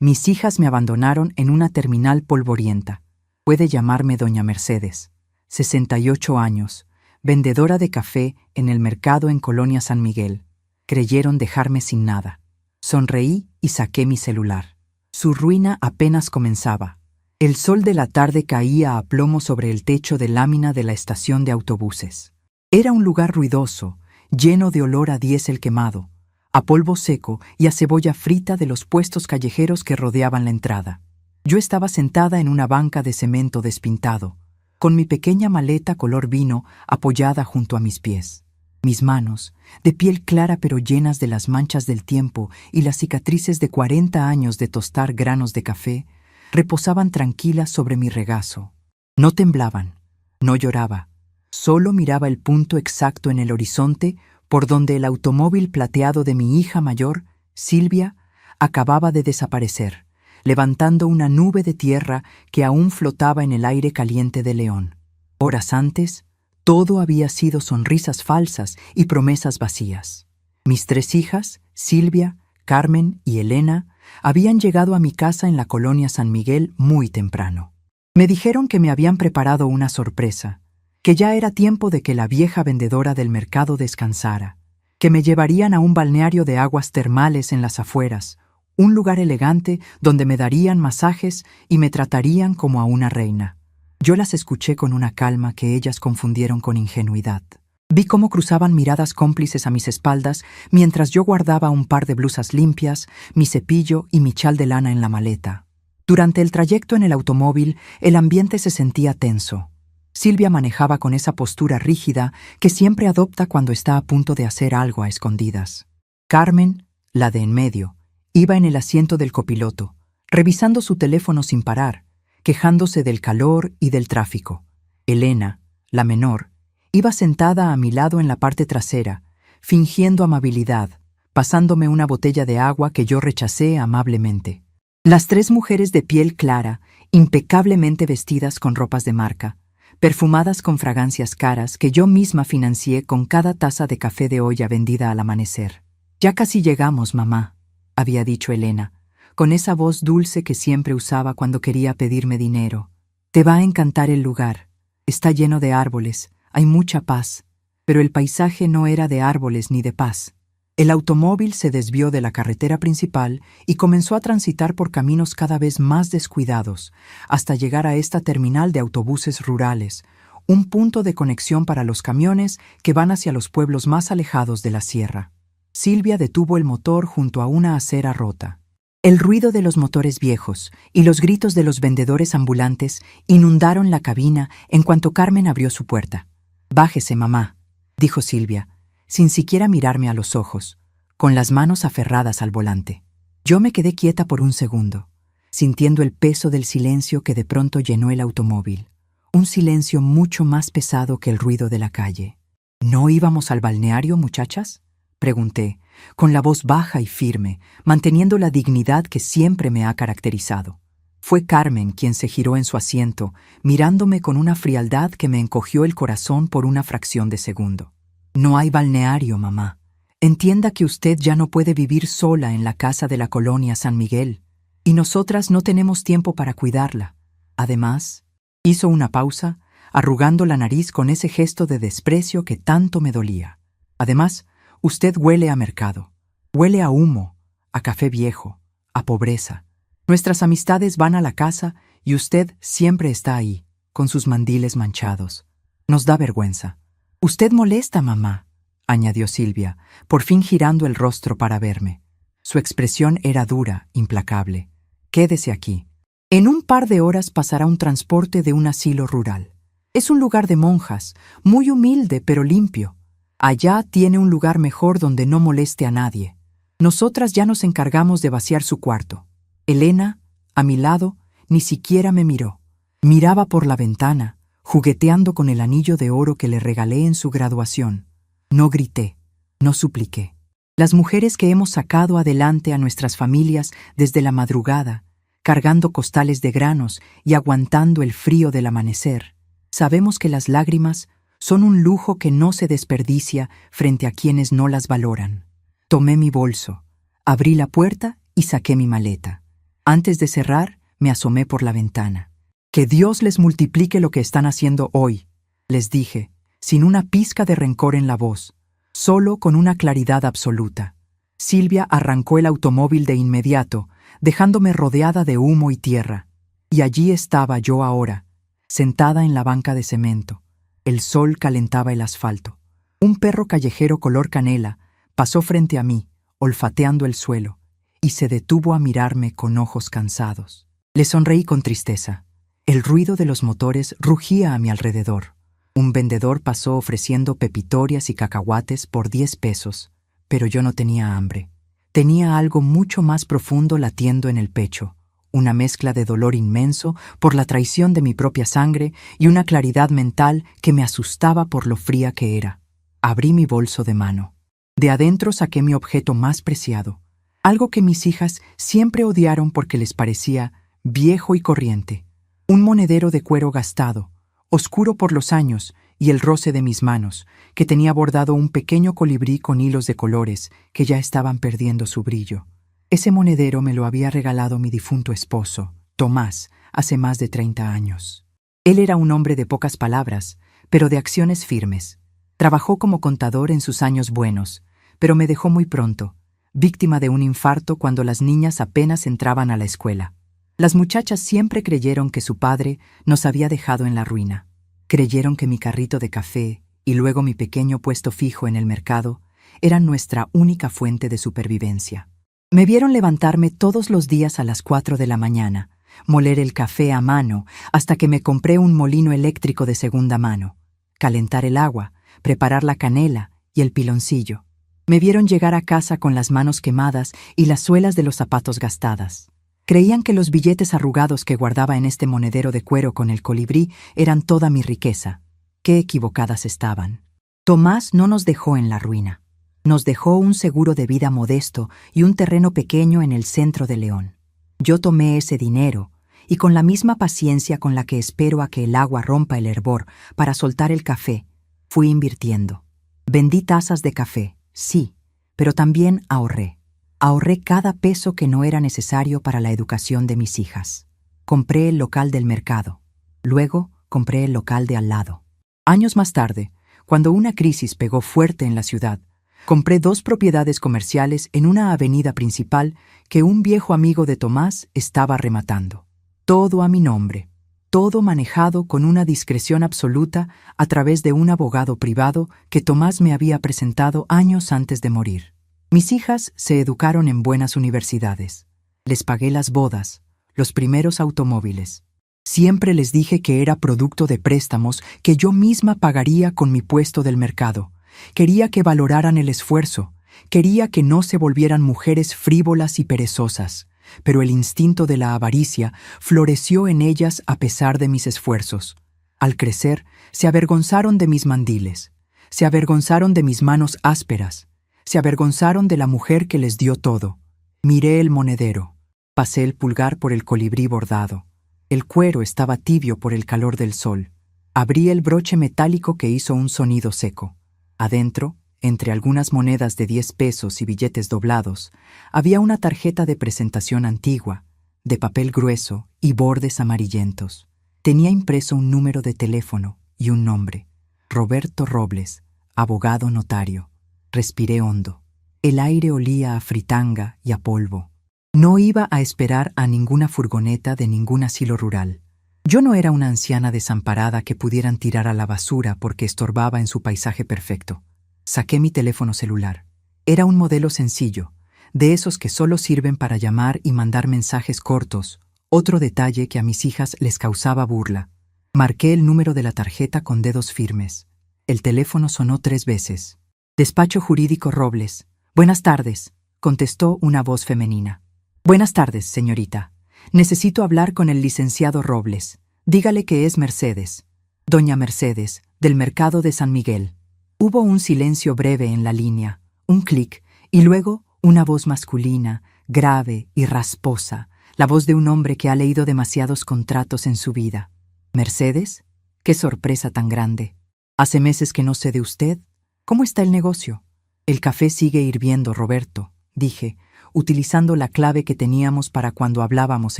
Mis hijas me abandonaron en una terminal polvorienta. Puede llamarme doña Mercedes, 68 años, vendedora de café en el mercado en Colonia San Miguel. Creyeron dejarme sin nada. Sonreí y saqué mi celular. Su ruina apenas comenzaba. El sol de la tarde caía a plomo sobre el techo de lámina de la estación de autobuses. Era un lugar ruidoso, lleno de olor a diésel quemado, a polvo seco y a cebolla frita de los puestos callejeros que rodeaban la entrada. Yo estaba sentada en una banca de cemento despintado, con mi pequeña maleta color vino apoyada junto a mis pies. Mis manos, de piel clara pero llenas de las manchas del tiempo y las cicatrices de 40 años de tostar granos de café, reposaban tranquilas sobre mi regazo. No temblaban, no lloraba, solo miraba el punto exacto en el horizonte por donde el automóvil plateado de mi hija mayor, Silvia, acababa de desaparecer, levantando una nube de tierra que aún flotaba en el aire caliente de León. Horas antes, todo había sido sonrisas falsas y promesas vacías. Mis 3 hijas, Silvia, Carmen y Elena, habían llegado a mi casa en la Colonia San Miguel muy temprano. Me dijeron que me habían preparado una sorpresa, que ya era tiempo de que la vieja vendedora del mercado descansara, que me llevarían a un balneario de aguas termales en las afueras, un lugar elegante donde me darían masajes y me tratarían como a una reina. Yo las escuché con una calma que ellas confundieron con ingenuidad. Vi cómo cruzaban miradas cómplices a mis espaldas mientras yo guardaba un par de blusas limpias, mi cepillo y mi chal de lana en la maleta. Durante el trayecto en el automóvil, el ambiente se sentía tenso. Silvia manejaba con esa postura rígida que siempre adopta cuando está a punto de hacer algo a escondidas. Carmen, la de en medio, iba en el asiento del copiloto, revisando su teléfono sin parar, quejándose del calor y del tráfico. Elena, la menor, iba sentada a mi lado en la parte trasera, fingiendo amabilidad, pasándome una botella de agua que yo rechacé amablemente. Las 3 mujeres de piel clara, impecablemente vestidas con ropas de marca, perfumadas con fragancias caras que yo misma financié con cada taza de café de olla vendida al amanecer. «Ya casi llegamos, mamá», había dicho Elena, con esa voz dulce que siempre usaba cuando quería pedirme dinero. «Te va a encantar el lugar. Está lleno de árboles, hay mucha paz». Pero el paisaje no era de árboles ni de paz. El automóvil se desvió de la carretera principal y comenzó a transitar por caminos cada vez más descuidados, hasta llegar a esta terminal de autobuses rurales, un punto de conexión para los camiones que van hacia los pueblos más alejados de la sierra. Silvia detuvo el motor junto a una acera rota. El ruido de los motores viejos y los gritos de los vendedores ambulantes inundaron la cabina en cuanto Carmen abrió su puerta. «Bájese, mamá», dijo Silvia, sin siquiera mirarme a los ojos, con las manos aferradas al volante. Yo me quedé quieta por un segundo, sintiendo el peso del silencio que de pronto llenó el automóvil, un silencio mucho más pesado que el ruido de la calle. «¿No íbamos al balneario, muchachas?», pregunté, con la voz baja y firme, manteniendo la dignidad que siempre me ha caracterizado. Fue Carmen quien se giró en su asiento, mirándome con una frialdad que me encogió el corazón por una fracción de segundo. «No hay balneario, mamá. Entienda que usted ya no puede vivir sola en la casa de la Colonia San Miguel, y nosotras no tenemos tiempo para cuidarla. Además», hizo una pausa, arrugando la nariz con ese gesto de desprecio que tanto me dolía. «Además, usted huele a mercado, huele a humo, a café viejo, a pobreza. Nuestras amistades van a la casa y usted siempre está ahí, con sus mandiles manchados. Nos da vergüenza». «Usted molesta, mamá», añadió Silvia, por fin girando el rostro para verme. Su expresión era dura, implacable. «Quédese aquí. En un par de horas pasará un transporte de un asilo rural. Es un lugar de monjas, muy humilde pero limpio. Allá tiene un lugar mejor donde no moleste a nadie. Nosotras ya nos encargamos de vaciar su cuarto». Elena, a mi lado, ni siquiera me miró. Miraba por la ventana, jugueteando con el anillo de oro que le regalé en su graduación. No grité, no supliqué. Las mujeres que hemos sacado adelante a nuestras familias desde la madrugada, cargando costales de granos y aguantando el frío del amanecer, sabemos que las lágrimas son un lujo que no se desperdicia frente a quienes no las valoran. Tomé mi bolso, abrí la puerta y saqué mi maleta. Antes de cerrar, me asomé por la ventana. «Que Dios les multiplique lo que están haciendo hoy», les dije, sin una pizca de rencor en la voz, solo con una claridad absoluta. Silvia arrancó el automóvil de inmediato, dejándome rodeada de humo y tierra. Y allí estaba yo ahora, sentada en la banca de cemento. El sol calentaba el asfalto. Un perro callejero color canela pasó frente a mí, olfateando el suelo, y se detuvo a mirarme con ojos cansados. Le sonreí con tristeza. El ruido de los motores rugía a mi alrededor. Un vendedor pasó ofreciendo pepitorias y cacahuates por 10 pesos, pero yo no tenía hambre. Tenía algo mucho más profundo latiendo en el pecho, una mezcla de dolor inmenso por la traición de mi propia sangre y una claridad mental que me asustaba por lo fría que era. Abrí mi bolso de mano. De adentro saqué mi objeto más preciado, algo que mis hijas siempre odiaron porque les parecía viejo y corriente. Un monedero de cuero gastado, oscuro por los años y el roce de mis manos, que tenía bordado un pequeño colibrí con hilos de colores que ya estaban perdiendo su brillo. Ese monedero me lo había regalado mi difunto esposo, Tomás, hace más de 30 años. Él era un hombre de pocas palabras, pero de acciones firmes. Trabajó como contador en sus años buenos, pero me dejó muy pronto, víctima de un infarto cuando las niñas apenas entraban a la escuela. Las muchachas siempre creyeron que su padre nos había dejado en la ruina. Creyeron que mi carrito de café y luego mi pequeño puesto fijo en el mercado eran nuestra única fuente de supervivencia. Me vieron levantarme todos los días a las 4 de la mañana, moler el café a mano hasta que me compré un molino eléctrico de segunda mano, calentar el agua, preparar la canela y el piloncillo. Me vieron llegar a casa con las manos quemadas y las suelas de los zapatos gastadas. Creían que los billetes arrugados que guardaba en este monedero de cuero con el colibrí eran toda mi riqueza. Qué equivocadas estaban. Tomás no nos dejó en la ruina. Nos dejó un seguro de vida modesto y un terreno pequeño en el centro de León. Yo tomé ese dinero y con la misma paciencia con la que espero a que el agua rompa el hervor para soltar el café, fui invirtiendo. Vendí tazas de café, sí, pero también ahorré. Ahorré cada peso que no era necesario para la educación de mis hijas. Compré el local del mercado. Luego compré el local de al lado. Años más tarde, cuando una crisis pegó fuerte en la ciudad, compré 2 propiedades comerciales en una avenida principal que un viejo amigo de Tomás estaba rematando. Todo a mi nombre, todo manejado con una discreción absoluta a través de un abogado privado que Tomás me había presentado años antes de morir. Mis hijas se educaron en buenas universidades. Les pagué las bodas, los primeros automóviles. Siempre les dije que era producto de préstamos que yo misma pagaría con mi puesto del mercado. Quería que valoraran el esfuerzo. Quería que no se volvieran mujeres frívolas y perezosas. Pero el instinto de la avaricia floreció en ellas a pesar de mis esfuerzos. Al crecer, se avergonzaron de mis mandiles. Se avergonzaron de mis manos ásperas. Se avergonzaron de la mujer que les dio todo. Miré el monedero. Pasé el pulgar por el colibrí bordado. El cuero estaba tibio por el calor del sol. Abrí el broche metálico que hizo un sonido seco. Adentro, entre algunas monedas de 10 pesos y billetes doblados, había una tarjeta de presentación antigua, de papel grueso y bordes amarillentos. Tenía impreso un número de teléfono y un nombre: Roberto Robles, abogado notario. Respiré hondo. El aire olía a fritanga y a polvo. No iba a esperar a ninguna furgoneta de ningún asilo rural. Yo no era una anciana desamparada que pudieran tirar a la basura porque estorbaba en su paisaje perfecto. Saqué mi teléfono celular. Era un modelo sencillo, de esos que solo sirven para llamar y mandar mensajes cortos, otro detalle que a mis hijas les causaba burla. Marqué el número de la tarjeta con dedos firmes. El teléfono sonó 3 veces. Despacho Jurídico Robles. Buenas tardes, contestó una voz femenina. Buenas tardes, señorita. Necesito hablar con el licenciado Robles. Dígale que es Mercedes. Doña Mercedes, del mercado de San Miguel. Hubo un silencio breve en la línea, un clic, y luego una voz masculina, grave y rasposa, la voz de un hombre que ha leído demasiados contratos en su vida. ¿Mercedes? ¡Qué sorpresa tan grande! Hace meses que no sé de usted. ¿Cómo está el negocio? El café sigue hirviendo, Roberto, dije, utilizando la clave que teníamos para cuando hablábamos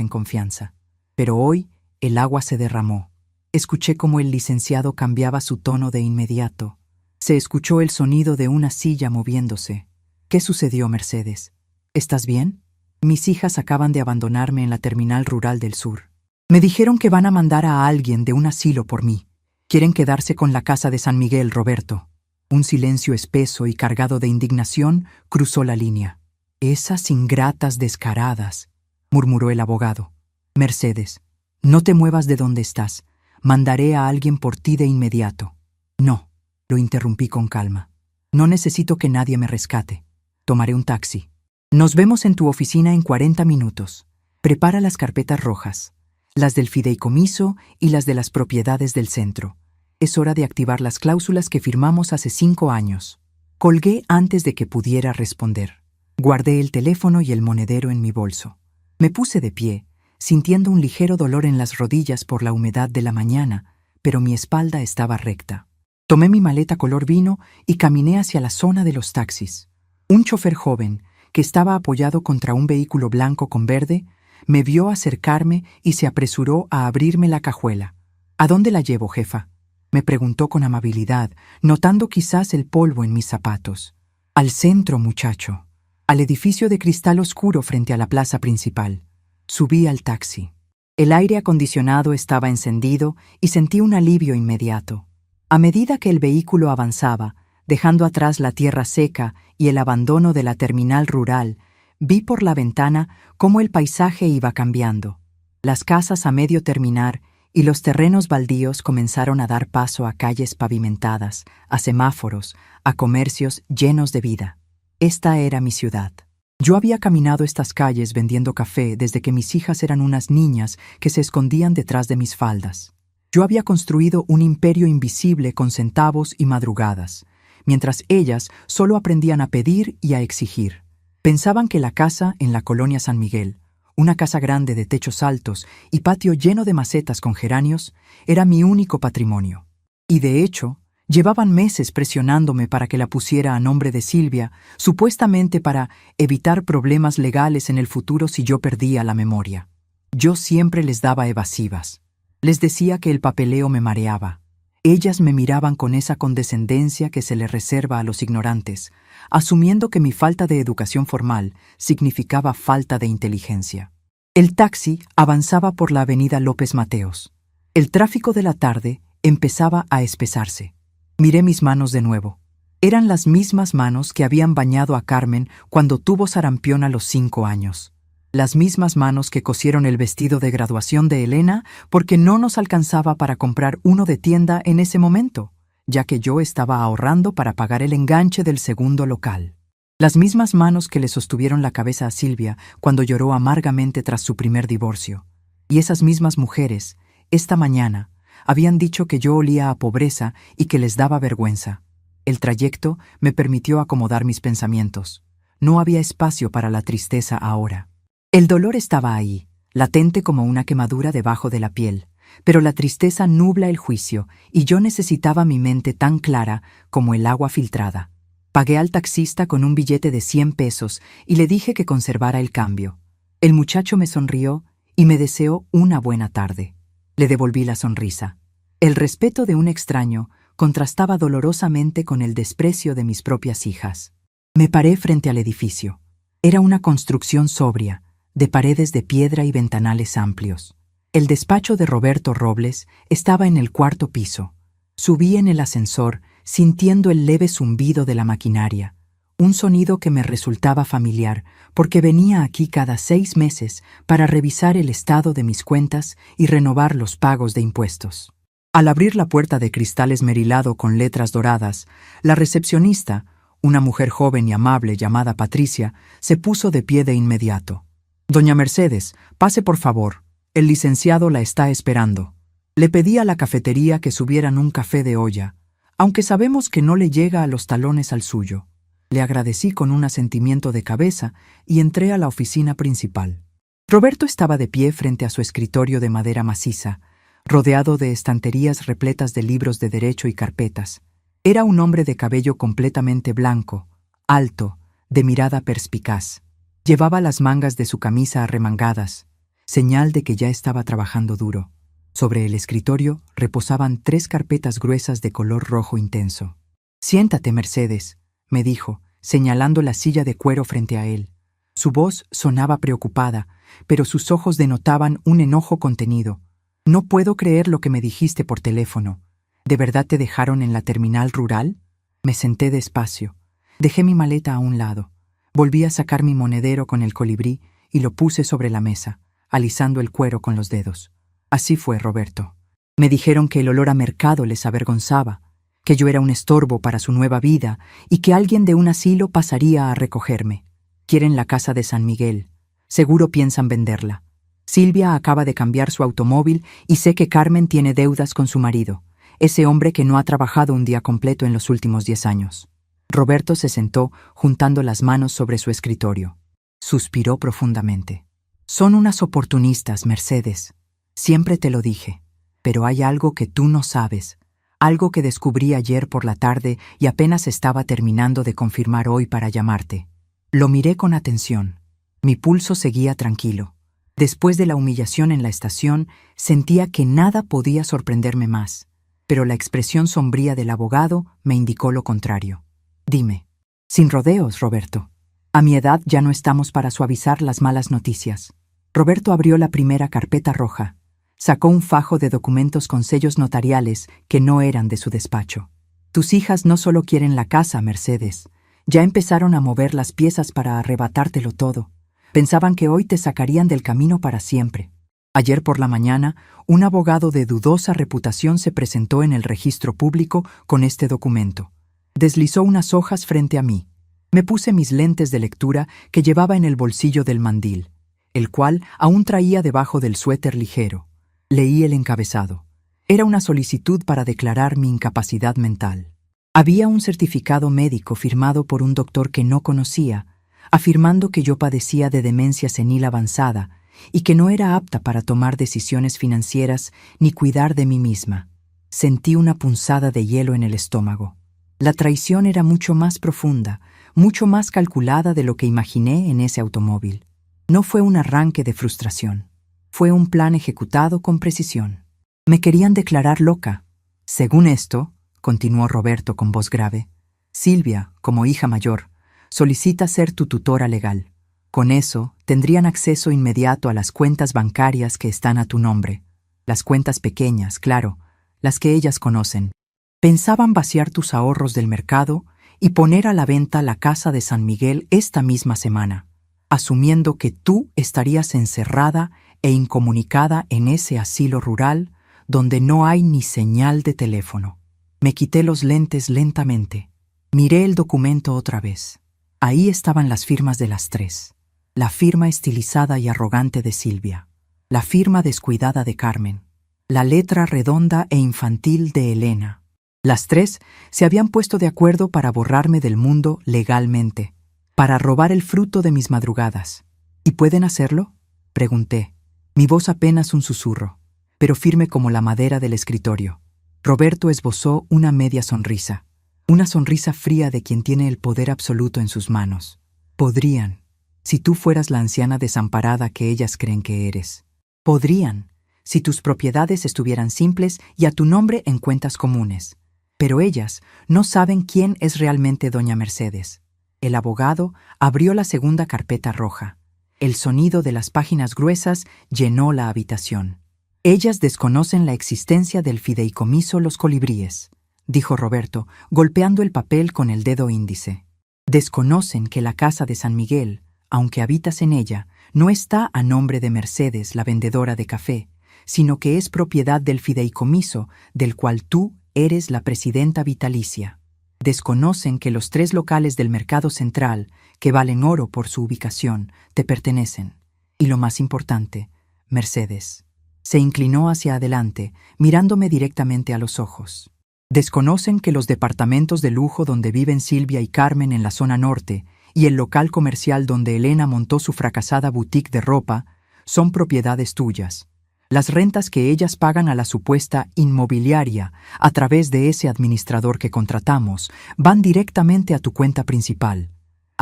en confianza. Pero hoy el agua se derramó. Escuché cómo el licenciado cambiaba su tono de inmediato. Se escuchó el sonido de una silla moviéndose. ¿Qué sucedió, Mercedes? ¿Estás bien? Mis hijas acaban de abandonarme en la terminal rural del sur. Me dijeron que van a mandar a alguien de un asilo por mí. Quieren quedarse con la casa de San Miguel, Roberto. Un silencio espeso y cargado de indignación cruzó la línea. Esas ingratas descaradas, murmuró el abogado. Mercedes, no te muevas de donde estás. Mandaré a alguien por ti de inmediato. No, lo interrumpí con calma. No necesito que nadie me rescate. Tomaré un taxi. Nos vemos en tu oficina en 40 minutos. Prepara las carpetas rojas, las del fideicomiso y las de las propiedades del centro. Es hora de activar las cláusulas que firmamos hace 5 años. Colgué antes de que pudiera responder. Guardé el teléfono y el monedero en mi bolso. Me puse de pie, sintiendo un ligero dolor en las rodillas por la humedad de la mañana, pero mi espalda estaba recta. Tomé mi maleta color vino y caminé hacia la zona de los taxis. Un chofer joven, que estaba apoyado contra un vehículo blanco con verde, me vio acercarme y se apresuró a abrirme la cajuela. ¿A dónde la llevo, jefa?, me preguntó con amabilidad, notando quizás el polvo en mis zapatos. Al centro, muchacho, al edificio de cristal oscuro frente a la plaza principal. Subí al taxi. El aire acondicionado estaba encendido y sentí un alivio inmediato. A medida que el vehículo avanzaba, dejando atrás la tierra seca y el abandono de la terminal rural, vi por la ventana cómo el paisaje iba cambiando. Las casas a medio terminar y los terrenos baldíos comenzaron a dar paso a calles pavimentadas, a semáforos, a comercios llenos de vida. Esta era mi ciudad. Yo había caminado estas calles vendiendo café desde que mis hijas eran unas niñas que se escondían detrás de mis faldas. Yo había construido un imperio invisible con centavos y madrugadas, mientras ellas solo aprendían a pedir y a exigir. Pensaban que la casa en la colonia San Miguel, una casa grande de techos altos y patio lleno de macetas con geranios, era mi único patrimonio. Y de hecho, llevaban meses presionándome para que la pusiera a nombre de Silvia, supuestamente para evitar problemas legales en el futuro si yo perdía la memoria. Yo siempre les daba evasivas. Les decía que el papeleo me mareaba. Ellas me miraban con esa condescendencia que se le reserva a los ignorantes, asumiendo que mi falta de educación formal significaba falta de inteligencia. El taxi avanzaba por la avenida López Mateos. El tráfico de la tarde empezaba a espesarse. Miré mis manos de nuevo. Eran las mismas manos que habían bañado a Carmen cuando tuvo sarampión a los 5 años. Las mismas manos que cosieron el vestido de graduación de Elena porque no nos alcanzaba para comprar uno de tienda en ese momento, ya que yo estaba ahorrando para pagar el enganche del segundo local. Las mismas manos que le sostuvieron la cabeza a Silvia cuando lloró amargamente tras su primer divorcio. Y esas mismas mujeres, esta mañana, habían dicho que yo olía a pobreza y que les daba vergüenza. El trayecto me permitió acomodar mis pensamientos. No había espacio para la tristeza ahora. El dolor estaba ahí, latente como una quemadura debajo de la piel, pero la tristeza nubla el juicio y yo necesitaba mi mente tan clara como el agua filtrada. Pagué al taxista con un billete de 100 pesos y le dije que conservara el cambio. El muchacho me sonrió y me deseó una buena tarde. Le devolví la sonrisa. El respeto de un extraño contrastaba dolorosamente con el desprecio de mis propias hijas. Me paré frente al edificio. Era una construcción sobria, de paredes de piedra y ventanales amplios. El despacho de Roberto Robles estaba en el 4º piso. Subí en el ascensor, sintiendo el leve zumbido de la maquinaria, un sonido que me resultaba familiar, porque venía aquí cada 6 meses para revisar el estado de mis cuentas y renovar los pagos de impuestos. Al abrir la puerta de cristal esmerilado con letras doradas, la recepcionista, una mujer joven y amable llamada Patricia, se puso de pie de inmediato. «Doña Mercedes, pase por favor. El licenciado la está esperando». Le pedí a la cafetería que subieran un café de olla, aunque sabemos que no le llega a los talones al suyo. Le agradecí con un asentimiento de cabeza y entré a la oficina principal. Roberto estaba de pie frente a su escritorio de madera maciza, rodeado de estanterías repletas de libros de derecho y carpetas. Era un hombre de cabello completamente blanco, alto, de mirada perspicaz. Llevaba las mangas de su camisa arremangadas, señal de que ya estaba trabajando duro. Sobre el escritorio reposaban 3 carpetas gruesas de color rojo intenso. «Siéntate, Mercedes», me dijo, señalando la silla de cuero frente a él. Su voz sonaba preocupada, pero sus ojos denotaban un enojo contenido. «No puedo creer lo que me dijiste por teléfono. ¿De verdad te dejaron en la terminal rural?» Me senté despacio. Dejé mi maleta a un lado. Volví a sacar mi monedero con el colibrí y lo puse sobre la mesa, alisando el cuero con los dedos. Así fue, Roberto. Me dijeron que el olor a mercado les avergonzaba, que yo era un estorbo para su nueva vida y que alguien de un asilo pasaría a recogerme. Quieren la casa de San Miguel. Seguro piensan venderla. Silvia acaba de cambiar su automóvil y sé que Carmen tiene deudas con su marido, ese hombre que no ha trabajado un día completo en los últimos 10 años. Roberto se sentó juntando las manos sobre su escritorio. Suspiró profundamente. «Son unas oportunistas, Mercedes. Siempre te lo dije. Pero hay algo que tú no sabes, algo que descubrí ayer por la tarde y apenas estaba terminando de confirmar hoy para llamarte». Lo miré con atención. Mi pulso seguía tranquilo. Después de la humillación en la estación, sentía que nada podía sorprenderme más, pero la expresión sombría del abogado me indicó lo contrario. «Dime». «Sin rodeos, Roberto. A mi edad ya no estamos para suavizar las malas noticias». Roberto abrió la primera carpeta roja. Sacó un fajo de documentos con sellos notariales que no eran de su despacho. «Tus hijas no solo quieren la casa, Mercedes. Ya empezaron a mover las piezas para arrebatártelo todo. Pensaban que hoy te sacarían del camino para siempre». Ayer por la mañana, un abogado de dudosa reputación se presentó en el registro público con este documento. Deslizó unas hojas frente a mí. Me puse mis lentes de lectura que llevaba en el bolsillo del mandil, el cual aún traía debajo del suéter ligero. Leí el encabezado. Era una solicitud para declarar mi incapacidad mental. Había un certificado médico firmado por un doctor que no conocía, afirmando que yo padecía de demencia senil avanzada y que no era apta para tomar decisiones financieras ni cuidar de mí misma. Sentí una punzada de hielo en el estómago. La traición era mucho más profunda, mucho más calculada de lo que imaginé en ese automóvil. No fue un arranque de frustración. Fue un plan ejecutado con precisión. Me querían declarar loca. «Según esto», continuó Roberto con voz grave, «Silvia, como hija mayor, solicita ser tu tutora legal. Con eso, tendrían acceso inmediato a las cuentas bancarias que están a tu nombre. Las cuentas pequeñas, claro, las que ellas conocen. Pensaban vaciar tus ahorros del mercado y poner a la venta la casa de San Miguel esta misma semana, asumiendo que tú estarías encerrada e incomunicada en ese asilo rural donde no hay ni señal de teléfono». Me quité los lentes lentamente. Miré el documento otra vez. Ahí estaban las firmas de las 3. La firma estilizada y arrogante de Silvia. La firma descuidada de Carmen. La letra redonda e infantil de Elena. Las 3 se habían puesto de acuerdo para borrarme del mundo legalmente, para robar el fruto de mis madrugadas. ¿Y pueden hacerlo?, pregunté. Mi voz apenas un susurro, pero firme como la madera del escritorio. Roberto esbozó una media sonrisa, una sonrisa fría de quien tiene el poder absoluto en sus manos. «Podrían, si tú fueras la anciana desamparada que ellas creen que eres. Podrían, si tus propiedades estuvieran simples y a tu nombre en cuentas comunes. Pero ellas no saben quién es realmente doña Mercedes». El abogado abrió la segunda carpeta roja. El sonido de las páginas gruesas llenó la habitación. «Ellas desconocen la existencia del fideicomiso Los Colibríes», dijo Roberto, golpeando el papel con el dedo índice. «Desconocen que la casa de San Miguel, aunque habitas en ella, no está a nombre de Mercedes, la vendedora de café, sino que es propiedad del fideicomiso del cual tú eres la presidenta vitalicia. Desconocen que los 3 locales del Mercado Central, que valen oro por su ubicación, te pertenecen. Y lo más importante, Mercedes». Se inclinó hacia adelante, mirándome directamente a los ojos. «Desconocen que los departamentos de lujo donde viven Silvia y Carmen en la zona norte y el local comercial donde Elena montó su fracasada boutique de ropa son propiedades tuyas. Las rentas que ellas pagan a la supuesta inmobiliaria a través de ese administrador que contratamos van directamente a tu cuenta principal.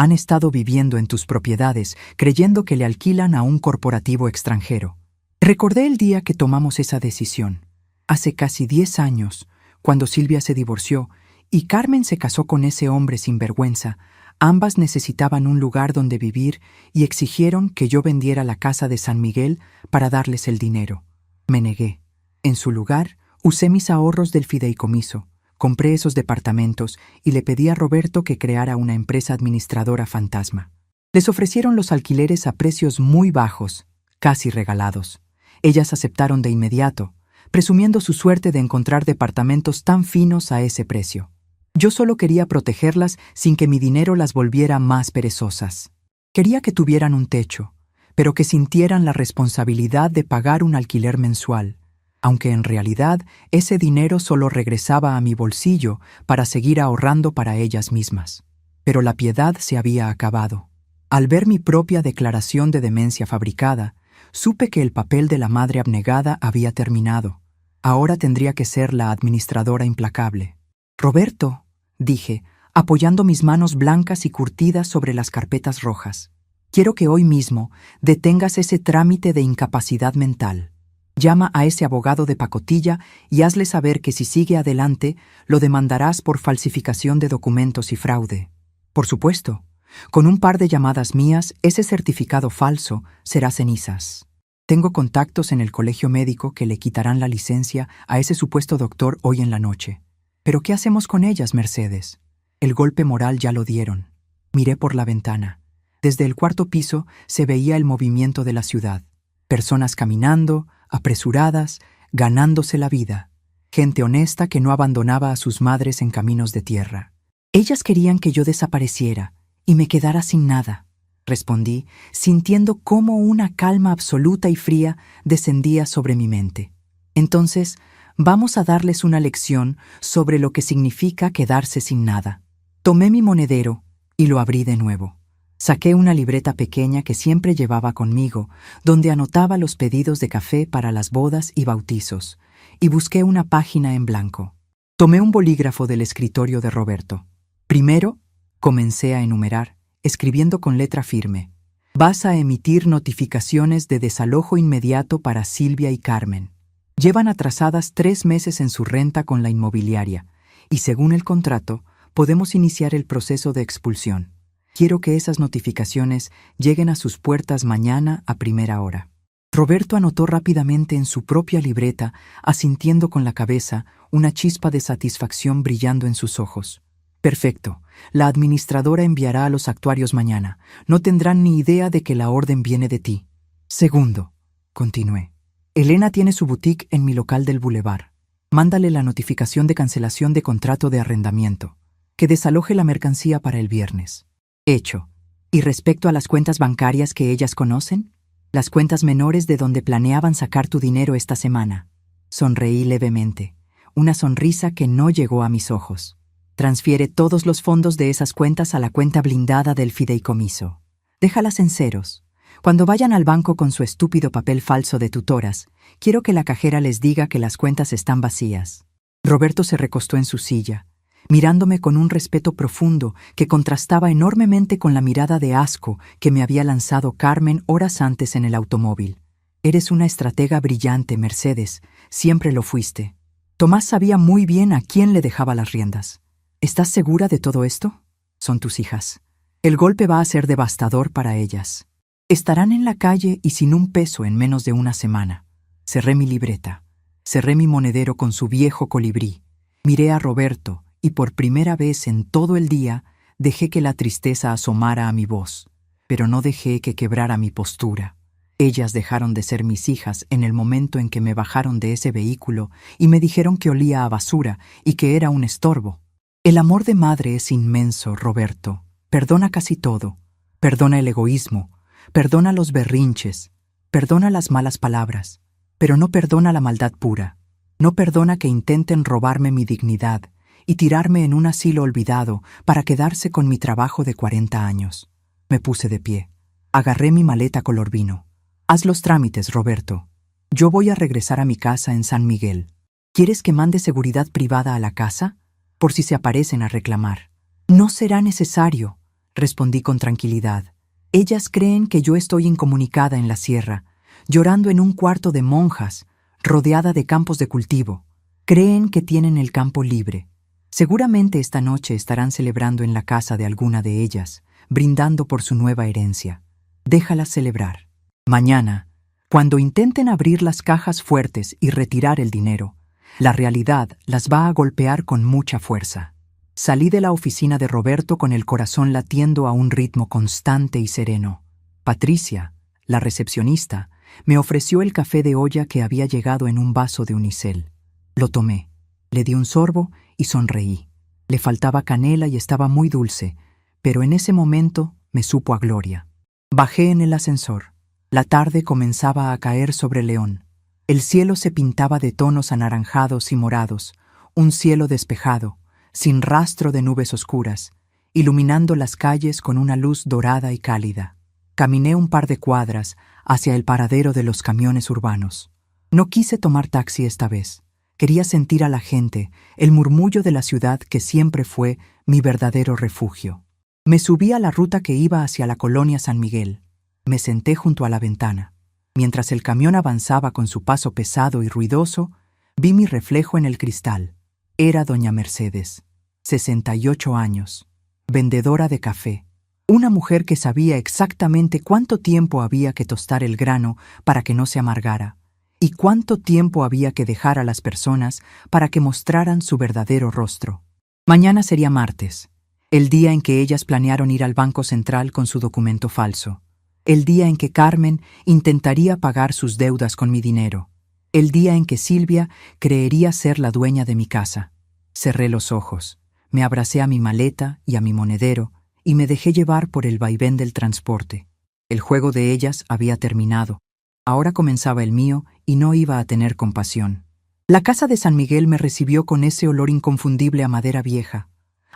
Han estado viviendo en tus propiedades, creyendo que le alquilan a un corporativo extranjero. Recordé el día que tomamos esa decisión. Hace casi 10 años, cuando Silvia se divorció y Carmen se casó con ese hombre sinvergüenza. Ambas necesitaban un lugar donde vivir y exigieron que yo vendiera la casa de San Miguel para darles el dinero. Me negué. En su lugar, usé mis ahorros del fideicomiso, compré esos departamentos y le pedí a Roberto que creara una empresa administradora fantasma. Les ofrecieron los alquileres a precios muy bajos, casi regalados. Ellas aceptaron de inmediato, presumiendo su suerte de encontrar departamentos tan finos a ese precio. Yo solo quería protegerlas sin que mi dinero las volviera más perezosas. Quería que tuvieran un techo, pero que sintieran la responsabilidad de pagar un alquiler mensual, aunque en realidad ese dinero solo regresaba a mi bolsillo para seguir ahorrando para ellas mismas. Pero la piedad se había acabado. Al ver mi propia declaración de demencia fabricada, supe que el papel de la madre abnegada había terminado. Ahora tendría que ser la administradora implacable. «Roberto», dije, apoyando mis manos blancas y curtidas sobre las carpetas rojas, «quiero que hoy mismo detengas ese trámite de incapacidad mental. Llama a ese abogado de pacotilla y hazle saber que si sigue adelante, lo demandarás por falsificación de documentos y fraude. Por supuesto, con un par de llamadas mías, ese certificado falso será cenizas. Tengo contactos en el colegio médico que le quitarán la licencia a ese supuesto doctor hoy en la noche. Pero ¿qué hacemos con ellas, Mercedes? El golpe moral ya lo dieron». Miré por la ventana. Desde el cuarto piso se veía el movimiento de la ciudad. Personas caminando, apresuradas, ganándose la vida. Gente honesta que no abandonaba a sus madres en caminos de tierra. Ellas querían que yo desapareciera y me quedara sin nada, respondí, sintiendo cómo una calma absoluta y fría descendía sobre mi mente. Entonces, vamos a darles una lección sobre lo que significa quedarse sin nada. Tomé mi monedero y lo abrí de nuevo. Saqué una libreta pequeña que siempre llevaba conmigo, donde anotaba los pedidos de café para las bodas y bautizos, y busqué una página en blanco. Tomé un bolígrafo del escritorio de Roberto. Primero, comencé a enumerar, escribiendo con letra firme. «Vas a emitir notificaciones de desalojo inmediato para Silvia y Carmen. Llevan atrasadas 3 meses en su renta con la inmobiliaria, y según el contrato, podemos iniciar el proceso de expulsión. Quiero que esas notificaciones lleguen a sus puertas mañana a primera hora». Roberto anotó rápidamente en su propia libreta, asintiendo con la cabeza, una chispa de satisfacción brillando en sus ojos. «Perfecto. La administradora enviará a los actuarios mañana. No tendrán ni idea de que la orden viene de ti. Segundo», continué, «Elena tiene su boutique en mi local del Boulevard. Mándale la notificación de cancelación de contrato de arrendamiento. Que desaloje la mercancía para el viernes». Hecho. ¿Y respecto a las cuentas bancarias que ellas conocen? Las cuentas menores de donde planeaban sacar tu dinero esta semana. Sonreí levemente, una sonrisa que no llegó a mis ojos. Transfiere todos los fondos de esas cuentas a la cuenta blindada del fideicomiso. Déjalas en ceros. Cuando vayan al banco con su estúpido papel falso de tutoras, quiero que la cajera les diga que las cuentas están vacías. Roberto se recostó en su silla, mirándome con un respeto profundo que contrastaba enormemente con la mirada de asco que me había lanzado Carmen horas antes en el automóvil. «Eres una estratega brillante, Mercedes. Siempre lo fuiste». Tomás sabía muy bien a quién le dejaba las riendas. «¿Estás segura de todo esto? Son tus hijas. El golpe va a ser devastador para ellas. Estarán en la calle y sin un peso en menos de una semana». Cerré mi libreta. Cerré mi monedero con su viejo colibrí. Miré a Roberto y por primera vez en todo el día dejé que la tristeza asomara a mi voz, pero no dejé que quebrara mi postura. Ellas dejaron de ser mis hijas en el momento en que me bajaron de ese vehículo y me dijeron que olía a basura y que era un estorbo. El amor de madre es inmenso, Roberto. Perdona casi todo. Perdona el egoísmo, perdona los berrinches, perdona las malas palabras, pero no perdona la maldad pura. No perdona que intenten robarme mi dignidad y tirarme en un asilo olvidado para quedarse con mi trabajo de 40 años. Me puse de pie. Agarré mi maleta color vino. «Haz los trámites, Roberto. Yo voy a regresar a mi casa en San Miguel. ¿Quieres que mande seguridad privada a la casa? Por si se aparecen a reclamar». «No será necesario. respondí con tranquilidad. Ellas creen que yo estoy incomunicada en la sierra, llorando en un cuarto de monjas, rodeada de campos de cultivo. Creen que tienen el campo libre. Seguramente esta noche estarán celebrando en la casa de alguna de ellas, brindando por su nueva herencia. Déjalas celebrar. Mañana, cuando intenten abrir las cajas fuertes y retirar el dinero, la realidad las va a golpear con mucha fuerza. Salí de la oficina de Roberto con el corazón latiendo a un ritmo constante y sereno. Patricia, la recepcionista, me ofreció el café de olla que había llegado en un vaso de unicel. Lo tomé, le di un sorbo y sonreí. Le faltaba canela y estaba muy dulce, pero en ese momento me supo a gloria. Bajé en el ascensor. La tarde comenzaba a caer sobre León. El cielo se pintaba de tonos anaranjados y morados, un cielo despejado, sin rastro de nubes oscuras, iluminando las calles con una luz dorada y cálida. Caminé un par de cuadras hacia el paradero de los camiones urbanos. No quise tomar taxi esta vez. Quería sentir a la gente, el murmullo de la ciudad que siempre fue mi verdadero refugio. Me subí a la ruta que iba hacia la colonia San Miguel. Me senté junto a la ventana. Mientras el camión avanzaba con su paso pesado y ruidoso, vi mi reflejo en el cristal. Era doña Mercedes, 68 años, vendedora de café. Una mujer que sabía exactamente cuánto tiempo había que tostar el grano para que no se amargara, y cuánto tiempo había que dejar a las personas para que mostraran su verdadero rostro. Mañana sería martes, el día en que ellas planearon ir al Banco Central con su documento falso. El día en que Carmen intentaría pagar sus deudas con mi dinero. El día en que Silvia creería ser la dueña de mi casa. Cerré los ojos, me abracé a mi maleta y a mi monedero y me dejé llevar por el vaivén del transporte. El juego de ellas había terminado. Ahora comenzaba el mío y no iba a tener compasión. La casa de San Miguel me recibió con ese olor inconfundible a madera vieja,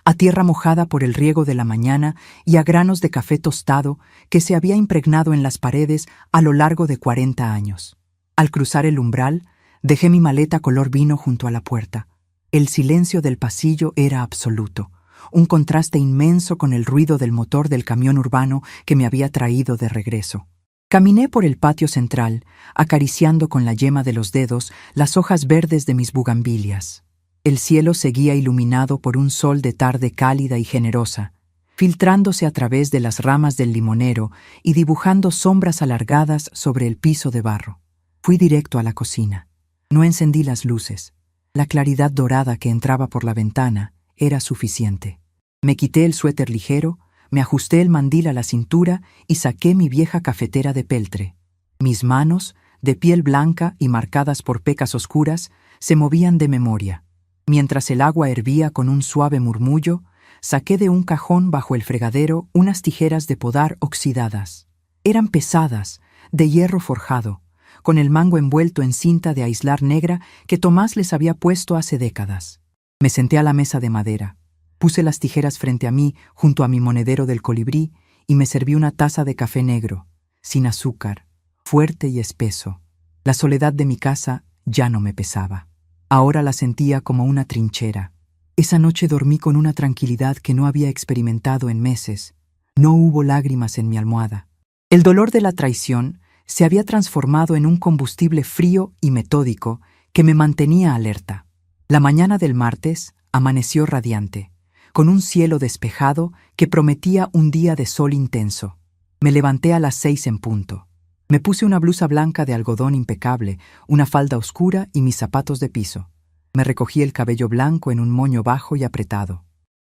a tierra mojada por el riego de la mañana y a granos de café tostado que se había impregnado en las paredes a lo largo de 40 años. Al cruzar el umbral, dejé mi maleta color vino junto a la puerta. El silencio del pasillo era absoluto, un contraste inmenso con el ruido del motor del camión urbano que me había traído de regreso. Caminé por el patio central, acariciando con la yema de los dedos las hojas verdes de mis bugambilias. El cielo seguía iluminado por un sol de tarde cálida y generosa, filtrándose a través de las ramas del limonero y dibujando sombras alargadas sobre el piso de barro. Fui directo a la cocina. No encendí las luces. La claridad dorada que entraba por la ventana era suficiente. Me quité el suéter ligero, me ajusté el mandil a la cintura y saqué mi vieja cafetera de peltre. Mis manos, de piel blanca y marcadas por pecas oscuras, se movían de memoria. Mientras el agua hervía con un suave murmullo, saqué de un cajón bajo el fregadero unas tijeras de podar oxidadas. Eran pesadas, de hierro forjado, con el mango envuelto en cinta de aislar negra que Tomás les había puesto hace décadas. Me senté a la mesa de madera. Puse las tijeras frente a mí, junto a mi monedero del colibrí, y me serví una taza de café negro, sin azúcar, fuerte y espeso. La soledad de mi casa ya no me pesaba. Ahora la sentía como una trinchera. Esa noche dormí con una tranquilidad que no había experimentado en meses. No hubo lágrimas en mi almohada. El dolor de la traición se había transformado en un combustible frío y metódico que me mantenía alerta. La mañana del martes amaneció radiante, con un cielo despejado que prometía un día de sol intenso. Me levanté a las 6 en punto. Me puse una blusa blanca de algodón impecable, una falda oscura y mis zapatos de piso. Me recogí el cabello blanco en un moño bajo y apretado.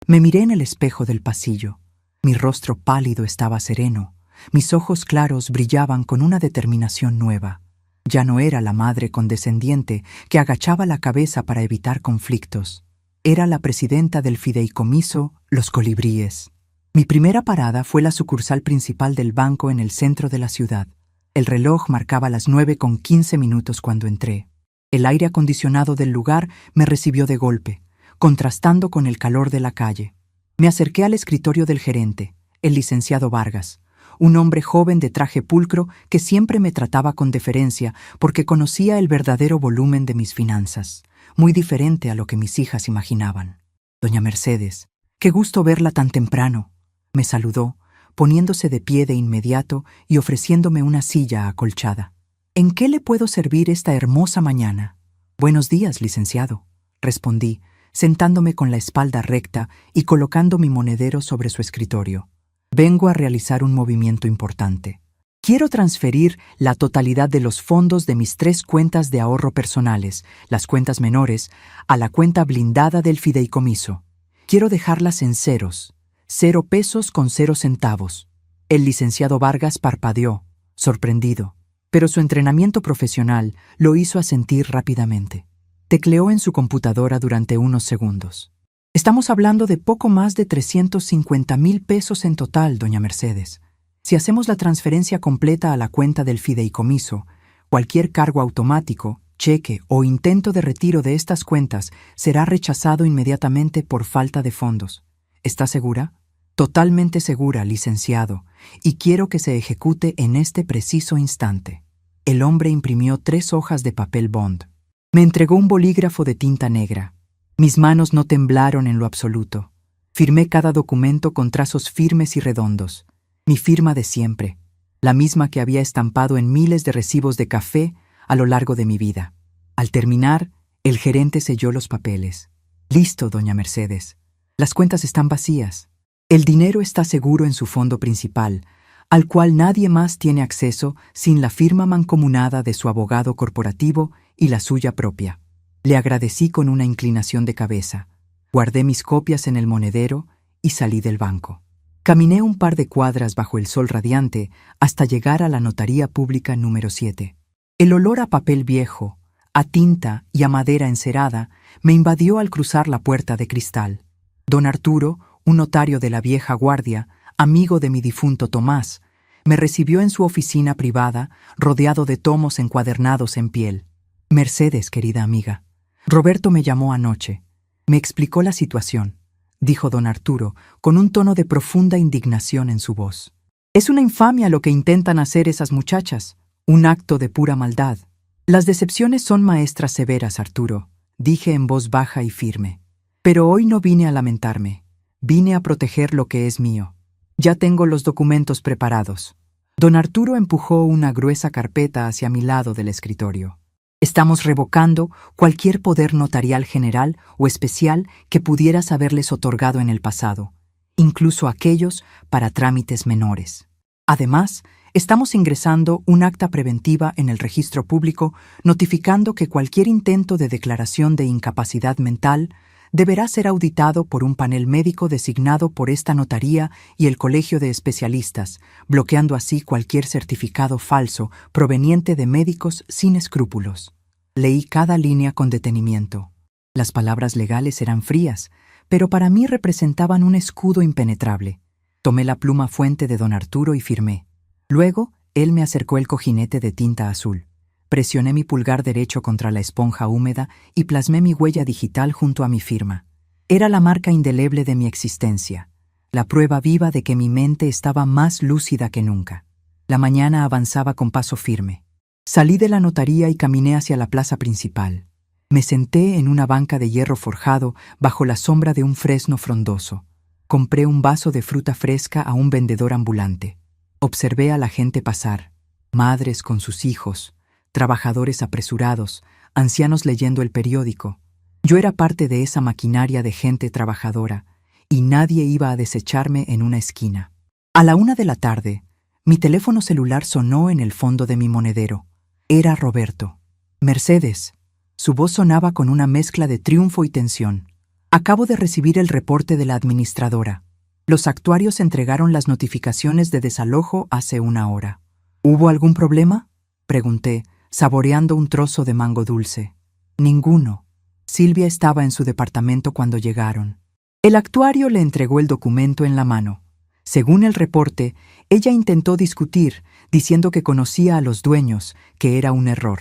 Me miré en el espejo del pasillo. Mi rostro pálido estaba sereno. Mis ojos claros brillaban con una determinación nueva. Ya no era la madre condescendiente que agachaba la cabeza para evitar conflictos. Era la presidenta del fideicomiso Los Colibríes. Mi primera parada fue la sucursal principal del banco en el centro de la ciudad. El reloj marcaba las 9:15 cuando entré. El aire acondicionado del lugar me recibió de golpe, contrastando con el calor de la calle. Me acerqué al escritorio del gerente, el licenciado Vargas, un hombre joven de traje pulcro que siempre me trataba con deferencia porque conocía el verdadero volumen de mis finanzas, muy diferente a lo que mis hijas imaginaban. Doña Mercedes, qué gusto verla tan temprano. Me saludó, poniéndose de pie de inmediato y ofreciéndome una silla acolchada. ¿En qué le puedo servir esta hermosa mañana? Buenos días, licenciado, respondí, sentándome con la espalda recta y colocando mi monedero sobre su escritorio. Vengo a realizar un movimiento importante. Quiero transferir la totalidad de los fondos de mis 3 cuentas de ahorro personales, las cuentas menores, a la cuenta blindada del fideicomiso. Quiero dejarlas en ceros, 0 pesos con 0 centavos. El licenciado Vargas parpadeó, sorprendido, pero su entrenamiento profesional lo hizo asentir rápidamente. Tecleó en su computadora durante unos segundos. Estamos hablando de poco más de 350,000 pesos en total, doña Mercedes. Si hacemos la transferencia completa a la cuenta del fideicomiso, cualquier cargo automático, cheque o intento de retiro de estas cuentas será rechazado inmediatamente por falta de fondos. ¿Está segura? Totalmente segura, licenciado, y quiero que se ejecute en este preciso instante. El hombre imprimió 3 hojas de papel bond. Me entregó un bolígrafo de tinta negra. Mis manos no temblaron en lo absoluto. Firmé cada documento con trazos firmes y redondos. Mi firma de siempre, la misma que había estampado en miles de recibos de café a lo largo de mi vida. Al terminar, el gerente selló los papeles. Listo, doña Mercedes. Las cuentas están vacías. El dinero está seguro en su fondo principal, al cual nadie más tiene acceso sin la firma mancomunada de su abogado corporativo y la suya propia. Le agradecí con una inclinación de cabeza. Guardé mis copias en el monedero y salí del banco. Caminé un par de cuadras bajo el sol radiante hasta llegar a la notaría pública número 7. El olor a papel viejo, a tinta y a madera encerada me invadió al cruzar la puerta de cristal. Don Arturo, un notario de la vieja guardia, amigo de mi difunto Tomás, me recibió en su oficina privada, rodeado de tomos encuadernados en piel. Mercedes, querida amiga. Roberto me llamó anoche. Me explicó la situación, dijo don Arturo, con un tono de profunda indignación en su voz. Es una infamia lo que intentan hacer esas muchachas, un acto de pura maldad. Las decepciones son maestras severas, Arturo, dije en voz baja y firme. Pero hoy no vine a lamentarme, vine a proteger lo que es mío. Ya tengo los documentos preparados. Don Arturo empujó una gruesa carpeta hacia mi lado del escritorio. Estamos revocando cualquier poder notarial general o especial que pudieras haberles otorgado en el pasado, incluso aquellos para trámites menores. Además, estamos ingresando un acta preventiva en el registro público notificando que cualquier intento de declaración de incapacidad mental deberá ser auditado por un panel médico designado por esta notaría y el Colegio de Especialistas, bloqueando así cualquier certificado falso proveniente de médicos sin escrúpulos. Leí cada línea con detenimiento. Las palabras legales eran frías, pero para mí representaban un escudo impenetrable. Tomé la pluma fuente de don Arturo y firmé. Luego, él me acercó el cojinete de tinta azul. Presioné mi pulgar derecho contra la esponja húmeda y plasmé mi huella digital junto a mi firma. Era la marca indeleble de mi existencia, la prueba viva de que mi mente estaba más lúcida que nunca. La mañana avanzaba con paso firme. Salí de la notaría y caminé hacia la plaza principal. Me senté en una banca de hierro forjado bajo la sombra de un fresno frondoso. Compré un vaso de fruta fresca a un vendedor ambulante. Observé a la gente pasar, madres con sus hijos, trabajadores apresurados, ancianos leyendo el periódico. Yo era parte de esa maquinaria de gente trabajadora, y nadie iba a desecharme en una esquina. A la 1 de la tarde, mi teléfono celular sonó en el fondo de mi monedero. Era Roberto. Mercedes. Su voz sonaba con una mezcla de triunfo y tensión. Acabo de recibir el reporte de la administradora. Los actuarios entregaron las notificaciones de desalojo hace 1 hora. ¿Hubo algún problema?, pregunté, saboreando un trozo de mango dulce. Ninguno. Silvia estaba en su departamento cuando llegaron. El actuario le entregó el documento en la mano. Según el reporte, ella intentó discutir, diciendo que conocía a los dueños, que era un error.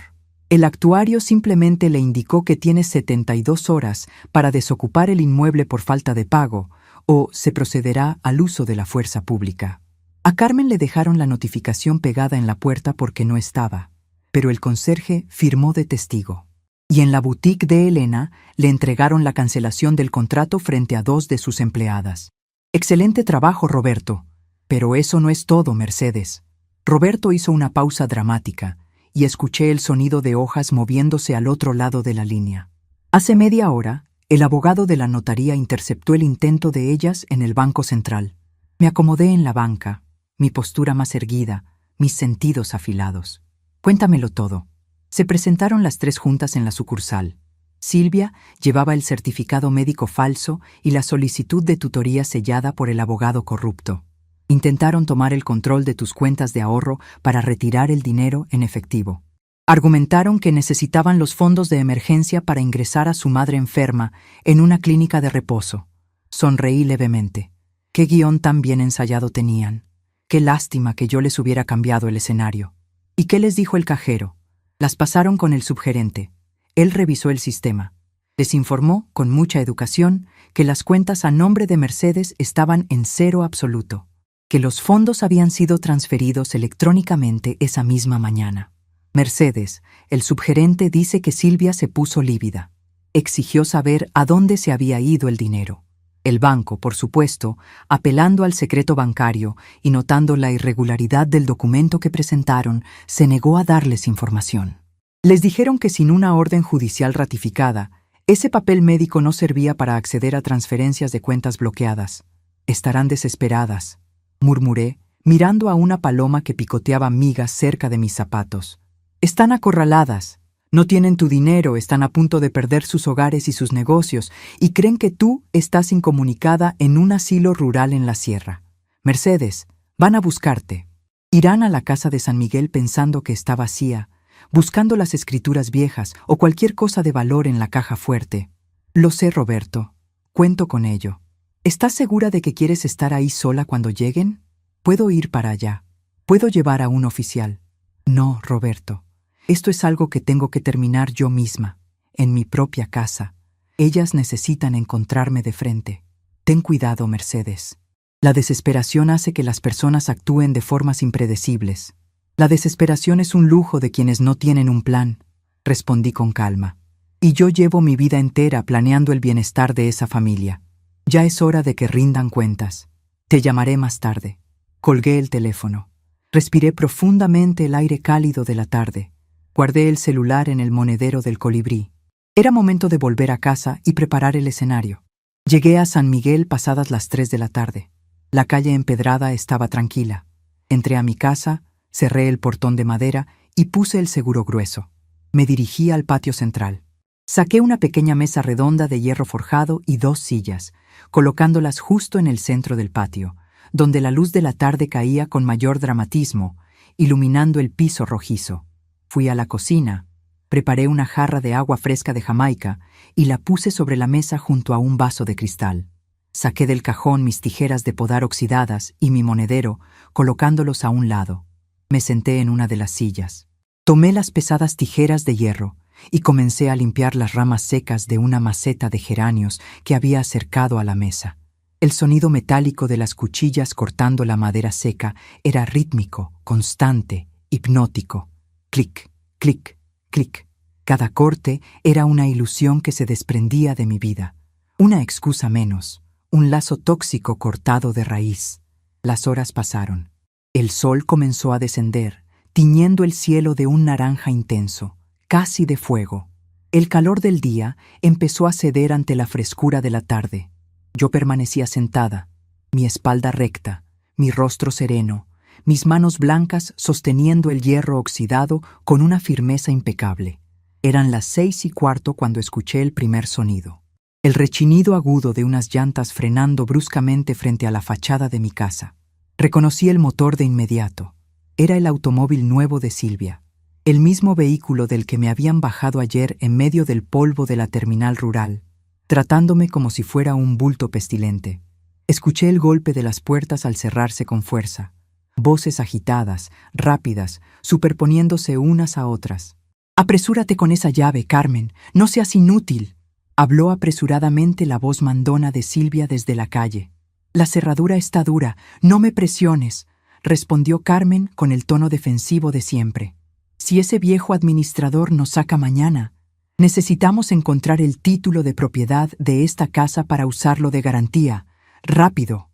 El actuario simplemente le indicó que tiene 72 horas para desocupar el inmueble por falta de pago, o se procederá al uso de la fuerza pública. A Carmen le dejaron la notificación pegada en la puerta porque no estaba, pero el conserje firmó de testigo. Y en la boutique de Elena le entregaron la cancelación del contrato frente a 2 de sus empleadas. Excelente trabajo, Roberto. Pero eso no es todo, Mercedes. Roberto hizo una pausa dramática y escuché el sonido de hojas moviéndose al otro lado de la línea. Hace media hora, el abogado de la notaría interceptó el intento de ellas en el Banco Central. Me acomodé en la banca, mi postura más erguida, mis sentidos afilados. Cuéntamelo todo. Se presentaron las tres juntas en la sucursal. Silvia llevaba el certificado médico falso y la solicitud de tutoría sellada por el abogado corrupto. Intentaron tomar el control de tus cuentas de ahorro para retirar el dinero en efectivo. Argumentaron que necesitaban los fondos de emergencia para ingresar a su madre enferma en una clínica de reposo. Sonreí levemente. Qué guión tan bien ensayado tenían. Qué lástima que yo les hubiera cambiado el escenario. ¿Y qué les dijo el cajero? Las pasaron con el subgerente. Él revisó el sistema. Les informó, con mucha educación, que las cuentas a nombre de Mercedes estaban en cero absoluto, que los fondos habían sido transferidos electrónicamente esa misma mañana. Mercedes, el subgerente, dice que Silvia se puso lívida. Exigió saber a dónde se había ido el dinero. El banco, por supuesto, apelando al secreto bancario y notando la irregularidad del documento que presentaron, se negó a darles información. Les dijeron que sin una orden judicial ratificada, ese papel médico no servía para acceder a transferencias de cuentas bloqueadas. Estarán desesperadas, murmuré, mirando a una paloma que picoteaba migas cerca de mis zapatos. Están acorraladas, no tienen tu dinero, están a punto de perder sus hogares y sus negocios, y creen que tú estás incomunicada en un asilo rural en la sierra. Mercedes, van a buscarte. Irán a la casa de San Miguel pensando que está vacía, buscando las escrituras viejas o cualquier cosa de valor en la caja fuerte. Lo sé, Roberto. Cuento con ello. ¿Estás segura de que quieres estar ahí sola cuando lleguen? Puedo ir para allá. Puedo llevar a un oficial. No, Roberto. Esto es algo que tengo que terminar yo misma, en mi propia casa. Ellas necesitan encontrarme de frente. Ten cuidado, Mercedes. La desesperación hace que las personas actúen de formas impredecibles. La desesperación es un lujo de quienes no tienen un plan, respondí con calma. Y yo llevo mi vida entera planeando el bienestar de esa familia. Ya es hora de que rindan cuentas. Te llamaré más tarde. Colgué el teléfono. Respiré profundamente el aire cálido de la tarde. Guardé el celular en el monedero del colibrí. Era momento de volver a casa y preparar el escenario. Llegué a San Miguel pasadas las 3 de la tarde. La calle empedrada estaba tranquila. Entré a mi casa, cerré el portón de madera y puse el seguro grueso. Me dirigí al patio central. Saqué una pequeña mesa redonda de hierro forjado y 2 sillas, colocándolas justo en el centro del patio, donde la luz de la tarde caía con mayor dramatismo, iluminando el piso rojizo. Fui a la cocina, preparé una jarra de agua fresca de Jamaica y la puse sobre la mesa junto a un vaso de cristal. Saqué del cajón mis tijeras de podar oxidadas y mi monedero, colocándolos a un lado. Me senté en una de las sillas. Tomé las pesadas tijeras de hierro y comencé a limpiar las ramas secas de una maceta de geranios que había acercado a la mesa. El sonido metálico de las cuchillas cortando la madera seca era rítmico, constante, hipnótico. Clic, clic, clic. Cada corte era una ilusión que se desprendía de mi vida. Una excusa menos, un lazo tóxico cortado de raíz. Las horas pasaron. El sol comenzó a descender, tiñendo el cielo de un naranja intenso, casi de fuego. El calor del día empezó a ceder ante la frescura de la tarde. Yo permanecía sentada, mi espalda recta, mi rostro sereno, mis manos blancas sosteniendo el hierro oxidado con una firmeza impecable. Eran las 6:15 cuando escuché el primer sonido. El rechinido agudo de unas llantas frenando bruscamente frente a la fachada de mi casa. Reconocí el motor de inmediato. Era el automóvil nuevo de Silvia, el mismo vehículo del que me habían bajado ayer en medio del polvo de la terminal rural, tratándome como si fuera un bulto pestilente. Escuché el golpe de las puertas al cerrarse con fuerza. Voces agitadas, rápidas, superponiéndose unas a otras. «Apresúrate con esa llave, Carmen, no seas inútil», habló apresuradamente la voz mandona de Silvia desde la calle. «La cerradura está dura, no me presiones», respondió Carmen con el tono defensivo de siempre. «Si ese viejo administrador nos saca mañana, necesitamos encontrar el título de propiedad de esta casa para usarlo de garantía. Rápido».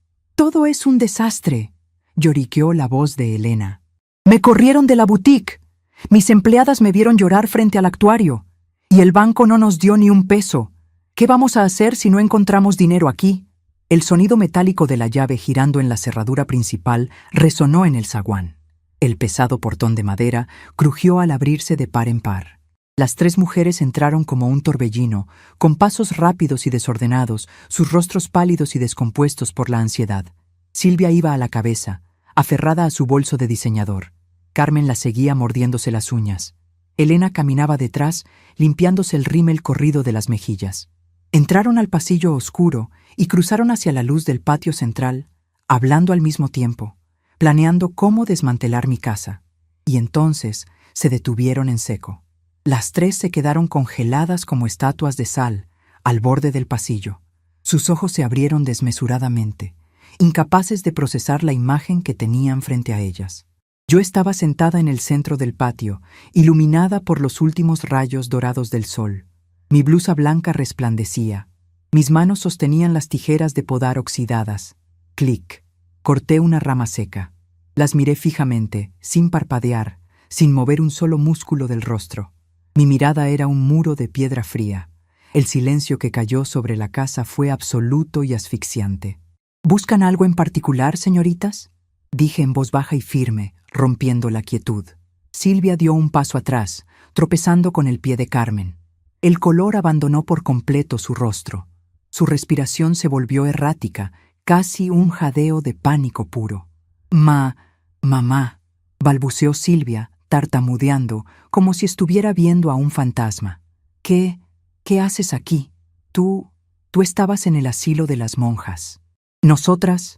Todo es un desastre, lloriqueó la voz de Elena. Me corrieron de la boutique. Mis empleadas me vieron llorar frente al actuario. Y el banco no nos dio ni un peso. ¿Qué vamos a hacer si no encontramos dinero aquí? El sonido metálico de la llave girando en la cerradura principal resonó en el zaguán. El pesado portón de madera crujió al abrirse de par en par. Las tres mujeres entraron como un torbellino, con pasos rápidos y desordenados, sus rostros pálidos y descompuestos por la ansiedad. Silvia iba a la cabeza, aferrada a su bolso de diseñador. Carmen la seguía mordiéndose las uñas. Elena caminaba detrás, limpiándose el rímel corrido de las mejillas. Entraron al pasillo oscuro y cruzaron hacia la luz del patio central, hablando al mismo tiempo, planeando cómo desmantelar mi casa. Y entonces se detuvieron en seco. Las tres se quedaron congeladas como estatuas de sal, al borde del pasillo. Sus ojos se abrieron desmesuradamente, incapaces de procesar la imagen que tenían frente a ellas. Yo estaba sentada en el centro del patio, iluminada por los últimos rayos dorados del sol. Mi blusa blanca resplandecía. Mis manos sostenían las tijeras de podar oxidadas. Clic. Corté una rama seca. Las miré fijamente, sin parpadear, sin mover un solo músculo del rostro. Mi mirada era un muro de piedra fría. El silencio que cayó sobre la casa fue absoluto y asfixiante. ¿Buscan algo en particular, señoritas?, dije en voz baja y firme, rompiendo la quietud. Silvia dio un paso atrás, tropezando con el pie de Carmen. El color abandonó por completo su rostro. Su respiración se volvió errática, casi un jadeo de pánico puro. Mamá, balbuceó Silvia, tartamudeando, como si estuviera viendo a un fantasma. ¿Qué haces aquí? Tú estabas en el asilo de las monjas. Nosotras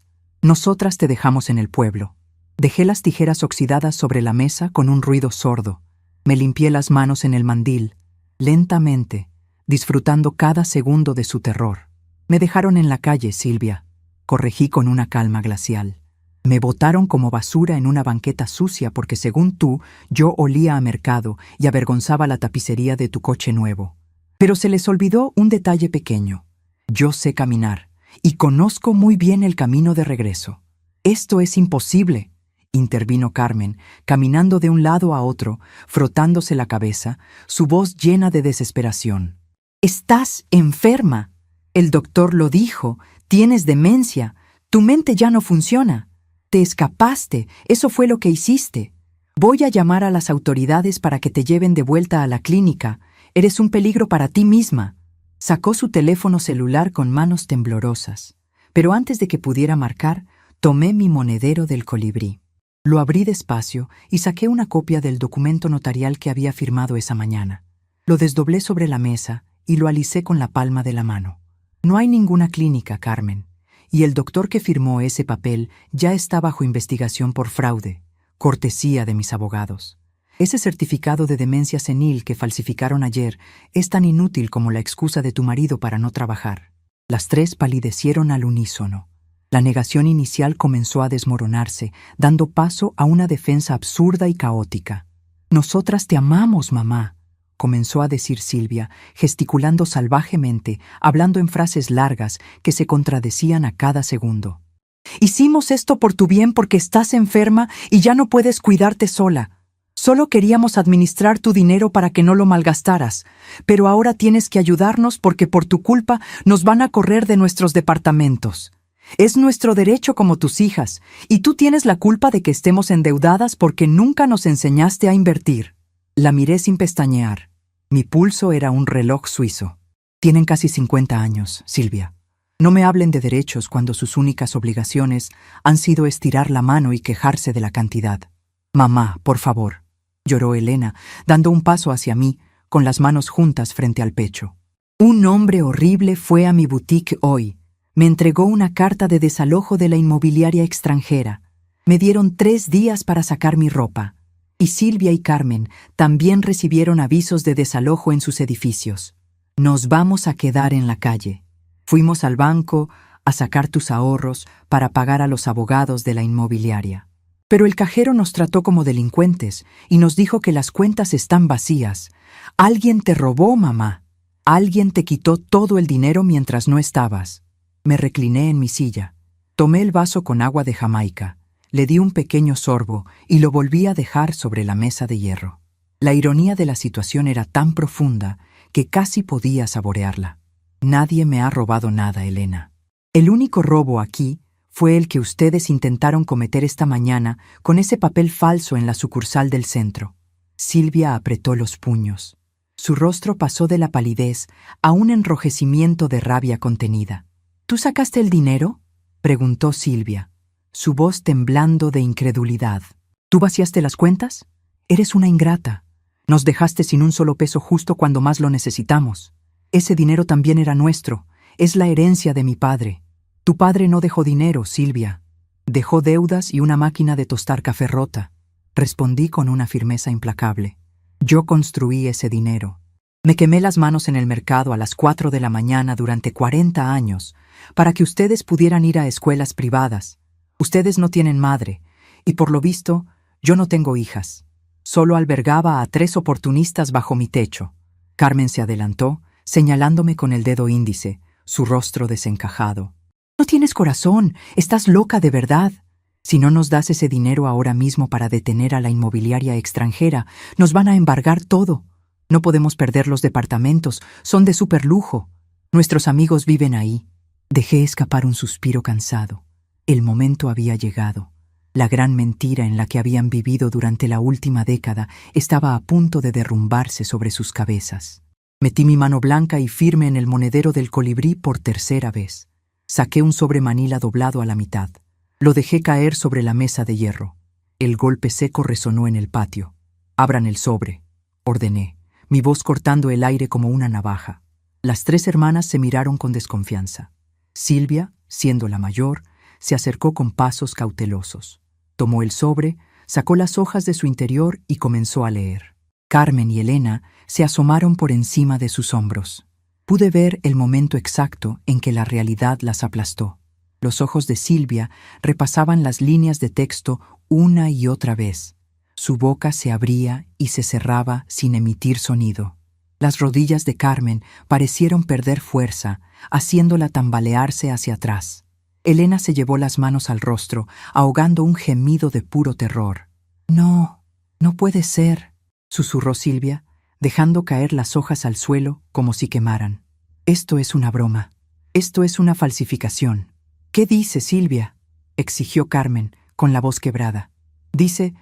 te dejamos en el pueblo. Dejé las tijeras oxidadas sobre la mesa con un ruido sordo. Me limpié las manos en el mandil, lentamente, disfrutando cada segundo de su terror. Me dejaron en la calle, Silvia, corregí con una calma glacial. Me botaron como basura en una banqueta sucia porque, según tú, yo olía a mercado y avergonzaba la tapicería de tu coche nuevo. Pero se les olvidó un detalle pequeño. Yo sé caminar y conozco muy bien el camino de regreso. Esto es imposible, intervino Carmen, caminando de un lado a otro, frotándose la cabeza, su voz llena de desesperación. Estás enferma. El doctor lo dijo. Tienes demencia. Tu mente ya no funciona. Te escapaste. Eso fue lo que hiciste. Voy a llamar a las autoridades para que te lleven de vuelta a la clínica. Eres un peligro para ti misma. Sacó su teléfono celular con manos temblorosas. Pero antes de que pudiera marcar, tomé mi monedero del colibrí. Lo abrí despacio y saqué una copia del documento notarial que había firmado esa mañana. Lo desdoblé sobre la mesa y lo alicé con la palma de la mano. No hay ninguna clínica, Carmen, y el doctor que firmó ese papel ya está bajo investigación por fraude, cortesía de mis abogados. Ese certificado de demencia senil que falsificaron ayer es tan inútil como la excusa de tu marido para no trabajar. Las tres palidecieron al unísono. La negación inicial comenzó a desmoronarse, dando paso a una defensa absurda y caótica. Nosotras te amamos, mamá, comenzó a decir Silvia, gesticulando salvajemente, hablando en frases largas que se contradecían a cada segundo. Hicimos esto por tu bien porque estás enferma y ya no puedes cuidarte sola. Solo queríamos administrar tu dinero para que no lo malgastaras, pero ahora tienes que ayudarnos porque por tu culpa nos van a correr de nuestros departamentos. Es nuestro derecho como tus hijas, y tú tienes la culpa de que estemos endeudadas porque nunca nos enseñaste a invertir. La miré sin pestañear. Mi pulso era un reloj suizo. Tienen casi 50 años, Silvia. No me hablen de derechos cuando sus únicas obligaciones han sido estirar la mano y quejarse de la cantidad. Mamá, por favor, lloró Elena, dando un paso hacia mí, con las manos juntas frente al pecho. Un hombre horrible fue a mi boutique hoy. Me entregó una carta de desalojo de la inmobiliaria extranjera. Me dieron 3 días para sacar mi ropa. Y Silvia y Carmen también recibieron avisos de desalojo en sus edificios. Nos vamos a quedar en la calle. Fuimos al banco a sacar tus ahorros para pagar a los abogados de la inmobiliaria. Pero el cajero nos trató como delincuentes y nos dijo que las cuentas están vacías. Alguien te robó, mamá. Alguien te quitó todo el dinero mientras no estabas. Me recliné en mi silla. Tomé el vaso con agua de Jamaica, le di un pequeño sorbo y lo volví a dejar sobre la mesa de hierro. La ironía de la situación era tan profunda que casi podía saborearla. Nadie me ha robado nada, Elena. El único robo aquí fue el que ustedes intentaron cometer esta mañana con ese papel falso en la sucursal del centro. Silvia apretó los puños. Su rostro pasó de la palidez a un enrojecimiento de rabia contenida. ¿Tú sacaste el dinero?, preguntó Silvia, su voz temblando de incredulidad. ¿Tú vaciaste las cuentas? Eres una ingrata. Nos dejaste sin un solo peso justo cuando más lo necesitamos. Ese dinero también era nuestro. Es la herencia de mi padre. Tu padre no dejó dinero, Silvia. Dejó deudas y una máquina de tostar café rota. Respondí con una firmeza implacable. Yo construí ese dinero. Me quemé las manos en el mercado a las 4 de la mañana durante 40 años para que ustedes pudieran ir a escuelas privadas. Ustedes no tienen madre, y por lo visto, yo no tengo hijas. Solo albergaba a 3 oportunistas bajo mi techo. Carmen se adelantó, señalándome con el dedo índice, su rostro desencajado. No tienes corazón, estás loca de verdad. Si no nos das ese dinero ahora mismo para detener a la inmobiliaria extranjera, nos van a embargar todo. No podemos perder los departamentos, son de superlujo. Nuestros amigos viven ahí. Dejé escapar un suspiro cansado. El momento había llegado. La gran mentira en la que habían vivido durante la última década estaba a punto de derrumbarse sobre sus cabezas. Metí mi mano blanca y firme en el monedero del colibrí por tercera vez. Saqué un sobre manila doblado a la mitad. Lo dejé caer sobre la mesa de hierro. El golpe seco resonó en el patio. «Abran el sobre», ordené, mi voz cortando el aire como una navaja. Las 3 hermanas se miraron con desconfianza. Silvia, siendo la mayor, se acercó con pasos cautelosos. Tomó el sobre, sacó las hojas de su interior y comenzó a leer. Carmen y Elena se asomaron por encima de sus hombros. Pude ver el momento exacto en que la realidad las aplastó. Los ojos de Silvia repasaban las líneas de texto una y otra vez. Su boca se abría y se cerraba sin emitir sonido. Las rodillas de Carmen parecieron perder fuerza, haciéndola tambalearse hacia atrás. Elena se llevó las manos al rostro, ahogando un gemido de puro terror. «No, no puede ser», susurró Silvia, dejando caer las hojas al suelo como si quemaran. «Esto es una broma. Esto es una falsificación». «¿Qué dice, Silvia?», exigió Carmen, con la voz quebrada. Dice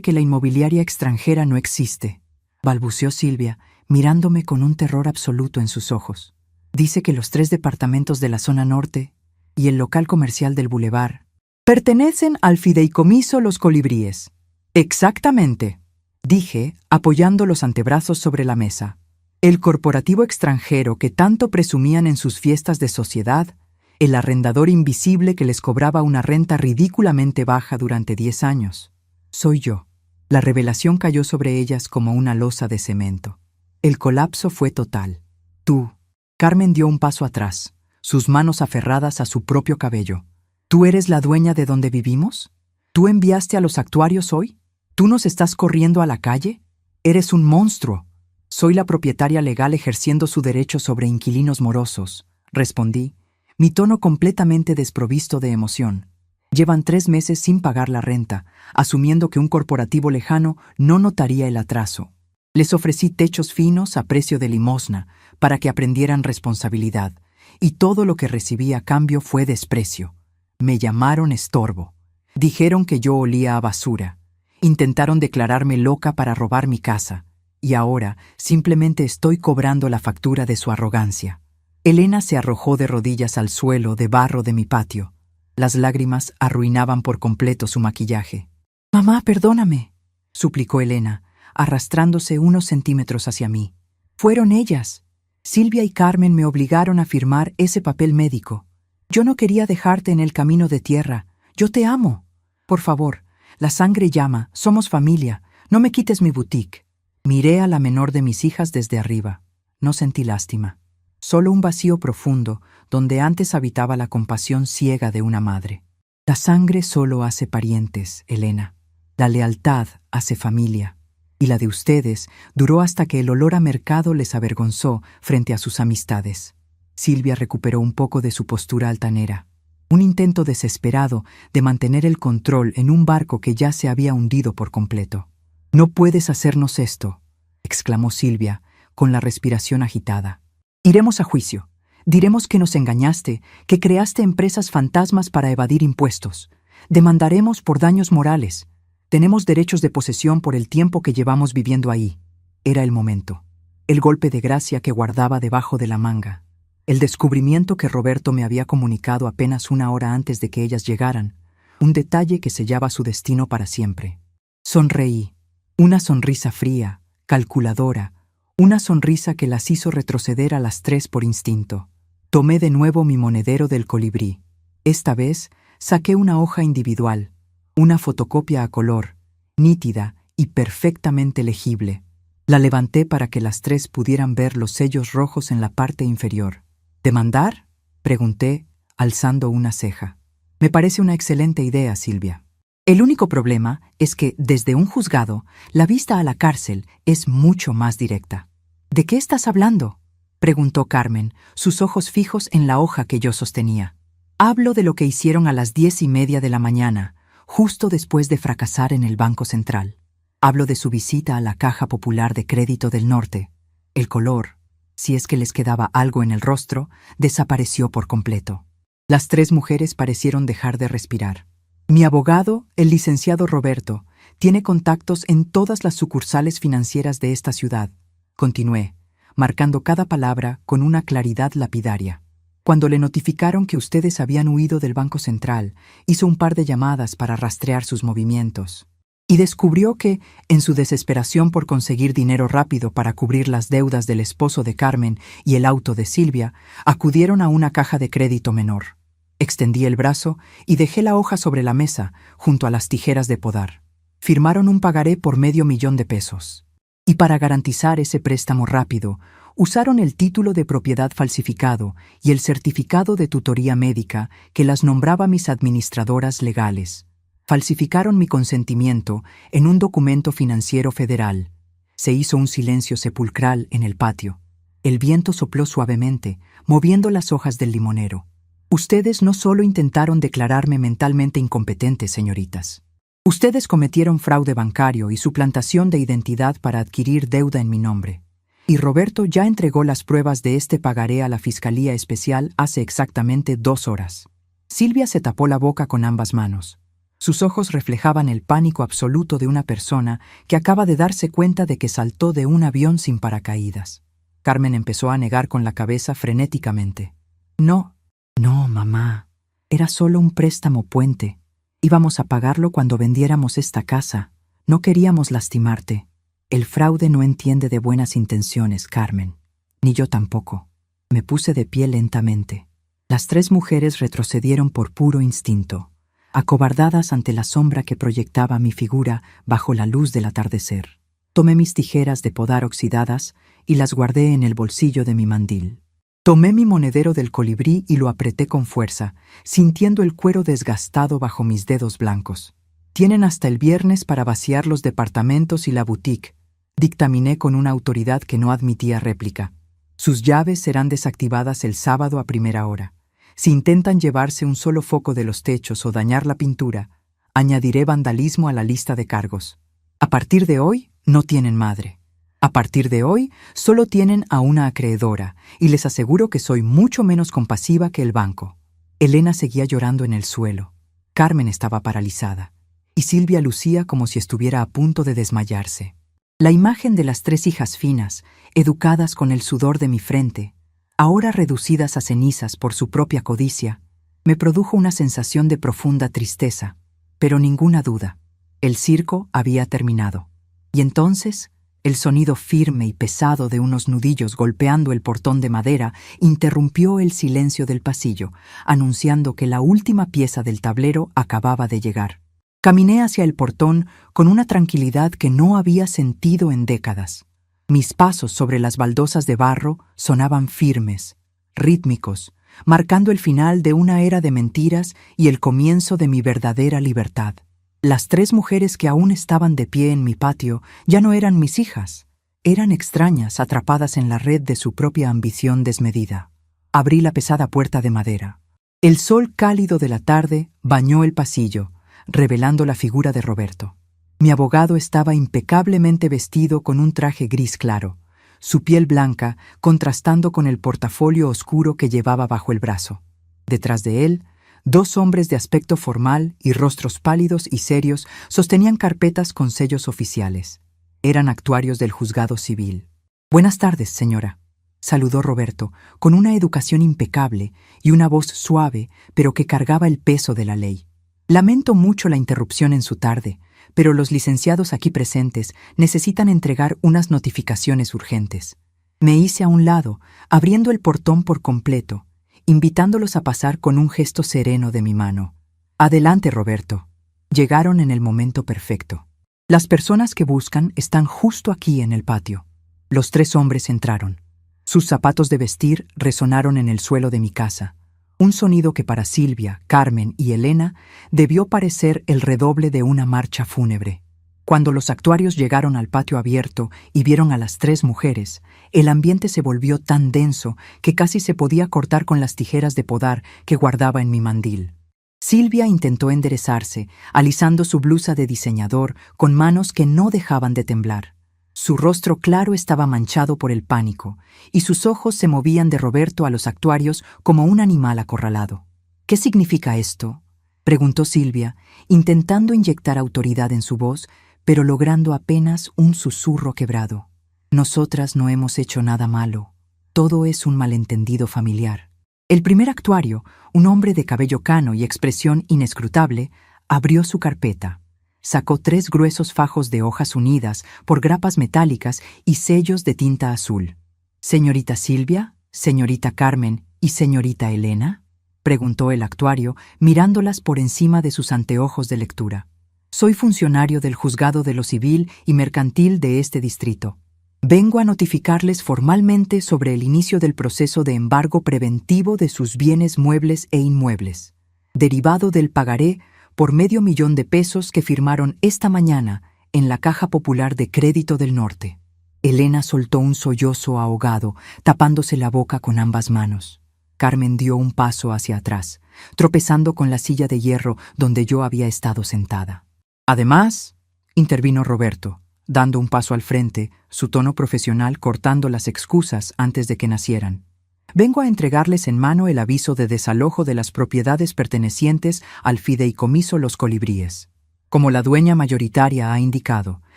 que la inmobiliaria extranjera no existe», balbuceó Silvia, mirándome con un terror absoluto en sus ojos. «Dice que los 3 departamentos de la zona norte y el local comercial del bulevar pertenecen al fideicomiso Los Colibríes». «Exactamente», dije, apoyando los antebrazos sobre la mesa. «El corporativo extranjero que tanto presumían en sus fiestas de sociedad, el arrendador invisible que les cobraba una renta ridículamente baja durante 10 años. Soy yo». La revelación cayó sobre ellas como una losa de cemento. El colapso fue total. «Tú». Carmen dio un paso atrás, sus manos aferradas a su propio cabello. «¿Tú eres la dueña de donde vivimos? ¿Tú enviaste a los actuarios hoy? ¿Tú nos estás corriendo a la calle? Eres un monstruo». «Soy la propietaria legal ejerciendo su derecho sobre inquilinos morosos», respondí, mi tono completamente desprovisto de emoción. «Llevan 3 meses sin pagar la renta, asumiendo que un corporativo lejano no notaría el atraso. Les ofrecí techos finos a precio de limosna para que aprendieran responsabilidad, y todo lo que recibí a cambio fue desprecio. Me llamaron estorbo. Dijeron que yo olía a basura. Intentaron declararme loca para robar mi casa, y ahora simplemente estoy cobrando la factura de su arrogancia». Elena se arrojó de rodillas al suelo de barro de mi patio. Las lágrimas arruinaban por completo su maquillaje. «Mamá, perdóname», suplicó Elena, arrastrándose unos centímetros hacia mí. «Fueron ellas. Silvia y Carmen me obligaron a firmar ese papel médico. Yo no quería dejarte en el camino de tierra. Yo te amo. Por favor, la sangre llama, somos familia. No me quites mi boutique». Miré a la menor de mis hijas desde arriba. No sentí lástima. Solo un vacío profundo, donde antes habitaba la compasión ciega de una madre. La sangre solo hace parientes, Elena. La lealtad hace familia. Y la de ustedes duró hasta que el olor a mercado les avergonzó frente a sus amistades. Silvia recuperó un poco de su postura altanera. Un intento desesperado de mantener el control en un barco que ya se había hundido por completo. «No puedes hacernos esto», exclamó Silvia, con la respiración agitada. «Iremos a juicio. Diremos que nos engañaste, que creaste empresas fantasmas para evadir impuestos. Demandaremos por daños morales. Tenemos derechos de posesión por el tiempo que llevamos viviendo ahí». Era el momento. El golpe de gracia que guardaba debajo de la manga. El descubrimiento que Roberto me había comunicado apenas una hora antes de que ellas llegaran. Un detalle que sellaba su destino para siempre. Sonreí. Una sonrisa fría, calculadora. Una sonrisa que las hizo retroceder a las 3 por instinto. Tomé de nuevo mi monedero del colibrí. Esta vez saqué una hoja individual, una fotocopia a color, nítida y perfectamente legible. La levanté para que las 3 pudieran ver los sellos rojos en la parte inferior. ¿Demandar?, pregunté, alzando una ceja. Me parece una excelente idea, Silvia. El único problema es que, desde un juzgado, la vista a la cárcel es mucho más directa. ¿De qué estás hablando?, preguntó Carmen, sus ojos fijos en la hoja que yo sostenía. Hablo de lo que hicieron a las 10:30 de la mañana, justo después de fracasar en el Banco Central. Hablo de su visita a la Caja Popular de Crédito del Norte. El color, si es que les quedaba algo en el rostro, desapareció por completo. Las 3 mujeres parecieron dejar de respirar. Mi abogado, el licenciado Roberto, tiene contactos en todas las sucursales financieras de esta ciudad, continué, marcando cada palabra con una claridad lapidaria. Cuando le notificaron que ustedes habían huido del Banco Central, hizo un par de llamadas para rastrear sus movimientos. Y descubrió que, en su desesperación por conseguir dinero rápido para cubrir las deudas del esposo de Carmen y el auto de Silvia, acudieron a una caja de crédito menor. Extendí el brazo y dejé la hoja sobre la mesa, junto a las tijeras de podar. Firmaron un pagaré por $500,000. Y para garantizar ese préstamo rápido, usaron el título de propiedad falsificado y el certificado de tutoría médica que las nombraba mis administradoras legales. Falsificaron mi consentimiento en un documento financiero federal. Se hizo un silencio sepulcral en el patio. El viento sopló suavemente, moviendo las hojas del limonero. Ustedes no solo intentaron declararme mentalmente incompetente, señoritas. Ustedes cometieron fraude bancario y suplantación de identidad para adquirir deuda en mi nombre. Y Roberto ya entregó las pruebas de este pagaré a la Fiscalía Especial hace exactamente 2 horas. Silvia se tapó la boca con ambas manos. Sus ojos reflejaban el pánico absoluto de una persona que acaba de darse cuenta de que saltó de un avión sin paracaídas. Carmen empezó a negar con la cabeza frenéticamente. No, mamá. Era solo un préstamo puente. Íbamos a pagarlo cuando vendiéramos esta casa. No queríamos lastimarte. El fraude no entiende de buenas intenciones, Carmen. Ni yo tampoco. Me puse de pie lentamente. Las 3 mujeres retrocedieron por puro instinto, acobardadas ante la sombra que proyectaba mi figura bajo la luz del atardecer. Tomé mis tijeras de podar oxidadas y las guardé en el bolsillo de mi mandil. Tomé mi monedero del colibrí y lo apreté con fuerza, sintiendo el cuero desgastado bajo mis dedos blancos. Tienen hasta el viernes para vaciar los departamentos y la boutique, dictaminé con una autoridad que no admitía réplica. Sus llaves serán desactivadas el sábado a primera hora. Si intentan llevarse un solo foco de los techos o dañar la pintura, añadiré vandalismo a la lista de cargos. A partir de hoy, no tienen madre. A partir de hoy, solo tienen a una acreedora, y les aseguro que soy mucho menos compasiva que el banco. Elena seguía llorando en el suelo. Carmen estaba paralizada, y Silvia lucía como si estuviera a punto de desmayarse. La imagen de las 3 hijas finas, educadas con el sudor de mi frente, ahora reducidas a cenizas por su propia codicia, me produjo una sensación de profunda tristeza, pero ninguna duda. El circo había terminado. Y entonces, el sonido firme y pesado de unos nudillos golpeando el portón de madera interrumpió el silencio del pasillo, anunciando que la última pieza del tablero acababa de llegar. Caminé hacia el portón con una tranquilidad que no había sentido en décadas. Mis pasos sobre las baldosas de barro sonaban firmes, rítmicos, marcando el final de una era de mentiras y el comienzo de mi verdadera libertad. Las 3 mujeres que aún estaban de pie en mi patio ya no eran mis hijas. Eran extrañas atrapadas en la red de su propia ambición desmedida. Abrí la pesada puerta de madera. El sol cálido de la tarde bañó el pasillo, revelando la figura de Roberto. Mi abogado estaba impecablemente vestido con un traje gris claro, su piel blanca contrastando con el portafolio oscuro que llevaba bajo el brazo. Detrás de él, dos hombres de aspecto formal y rostros pálidos y serios sostenían carpetas con sellos oficiales. Eran actuarios del juzgado civil. «Buenas tardes, señora», saludó Roberto, con una educación impecable y una voz suave, pero que cargaba el peso de la ley. «Lamento mucho la interrupción en su tarde, pero los licenciados aquí presentes necesitan entregar unas notificaciones urgentes». Me hice a un lado, abriendo el portón por completo, invitándolos a pasar con un gesto sereno de mi mano. «Adelante, Roberto». Llegaron en el momento perfecto. «Las personas que buscan están justo aquí en el patio». Los tres hombres entraron. Sus zapatos de vestir resonaron en el suelo de mi casa, un sonido que para Silvia, Carmen y Elena debió parecer el redoble de una marcha fúnebre. Cuando los actuarios llegaron al patio abierto y vieron a las tres mujeres, el ambiente se volvió tan denso que casi se podía cortar con las tijeras de podar que guardaba en mi mandil. Silvia intentó enderezarse, alisando su blusa de diseñador con manos que no dejaban de temblar. Su rostro claro estaba manchado por el pánico, y sus ojos se movían de Roberto a los actuarios como un animal acorralado. «¿Qué significa esto?», preguntó Silvia, intentando inyectar autoridad en su voz, pero logrando apenas un susurro quebrado. «Nosotras no hemos hecho nada malo. Todo es un malentendido familiar». El primer actuario, un hombre de cabello cano y expresión inescrutable, abrió su carpeta. Sacó 3 gruesos fajos de hojas unidas por grapas metálicas y sellos de tinta azul. «¿Señorita Silvia, señorita Carmen y señorita Elena?», preguntó el actuario, mirándolas por encima de sus anteojos de lectura. «Soy funcionario del Juzgado de lo Civil y Mercantil de este distrito. Vengo a notificarles formalmente sobre el inicio del proceso de embargo preventivo de sus bienes muebles e inmuebles, derivado del pagaré por $500,000 que firmaron esta mañana en la Caja Popular de Crédito del Norte». Elena soltó un sollozo ahogado, tapándose la boca con ambas manos. Carmen dio un paso hacia atrás, tropezando con la silla de hierro donde yo había estado sentada. «Además», intervino Roberto, dando un paso al frente, su tono profesional cortando las excusas antes de que nacieran. «Vengo a entregarles en mano el aviso de desalojo de las propiedades pertenecientes al fideicomiso Los Colibríes. Como la dueña mayoritaria ha indicado,